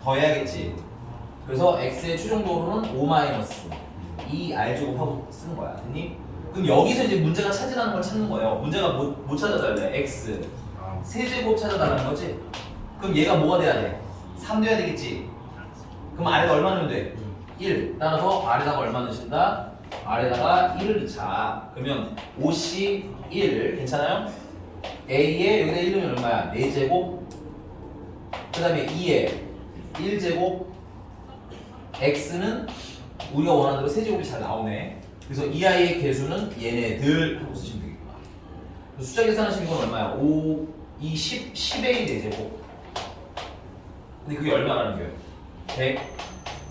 더해야겠지. 그래서 X의 최종적으로는 5 마이너스 2 R제곱하고 쓰는 거야. 됐니? 그럼 여기서 이제 문제가 찾으라는 걸 찾는 거예요. 문제가 뭐 찾아달래? X 세제곱 찾아달라는 거지? 그럼 얘가 뭐가 돼야 돼? 3 돼야 되겠지? 그럼 아래가 얼마 넣으면 돼? 1. 따라서 아래다가 얼마 넣으신다? 아래다가 1을 넣자. 그러면 5C 1 괜찮아요? A에 여기다 1 넣으면 얼마야? 4제곱. 그 다음에 2에 1제곱. X는 우리가 원하는 대로 세제곱이 잘 나오네. 그래서 이 아이의 개수는 얘네들 하고 쓰시면 되겠구나. 숫자 계산하시는 건 얼마야? 5, 2, 10, 10A 4제곱. 근데 그게 얼마라는 거예요?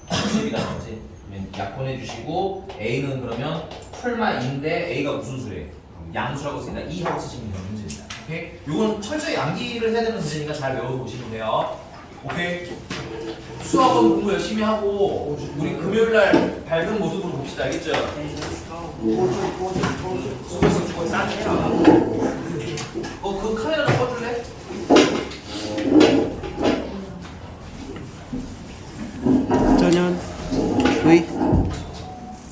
110이라는 거지. 그러면 약분해 주시고 A는 그러면 풀마인데 A가 무슨 수래? 양수라고 쓰니까 2 하고 쓰시면 되는 문제입니다. 오케이? 이건 철저히 암기를 해야 되는 문제니까 잘 외워보시면 돼요. 오케이? 수학은 공부 열심히 하고 우리 금요일날 밝은 모습으로 봅시다. 알겠죠? 수고했어. 싸게 해라. 그 카메라 꺼줄래?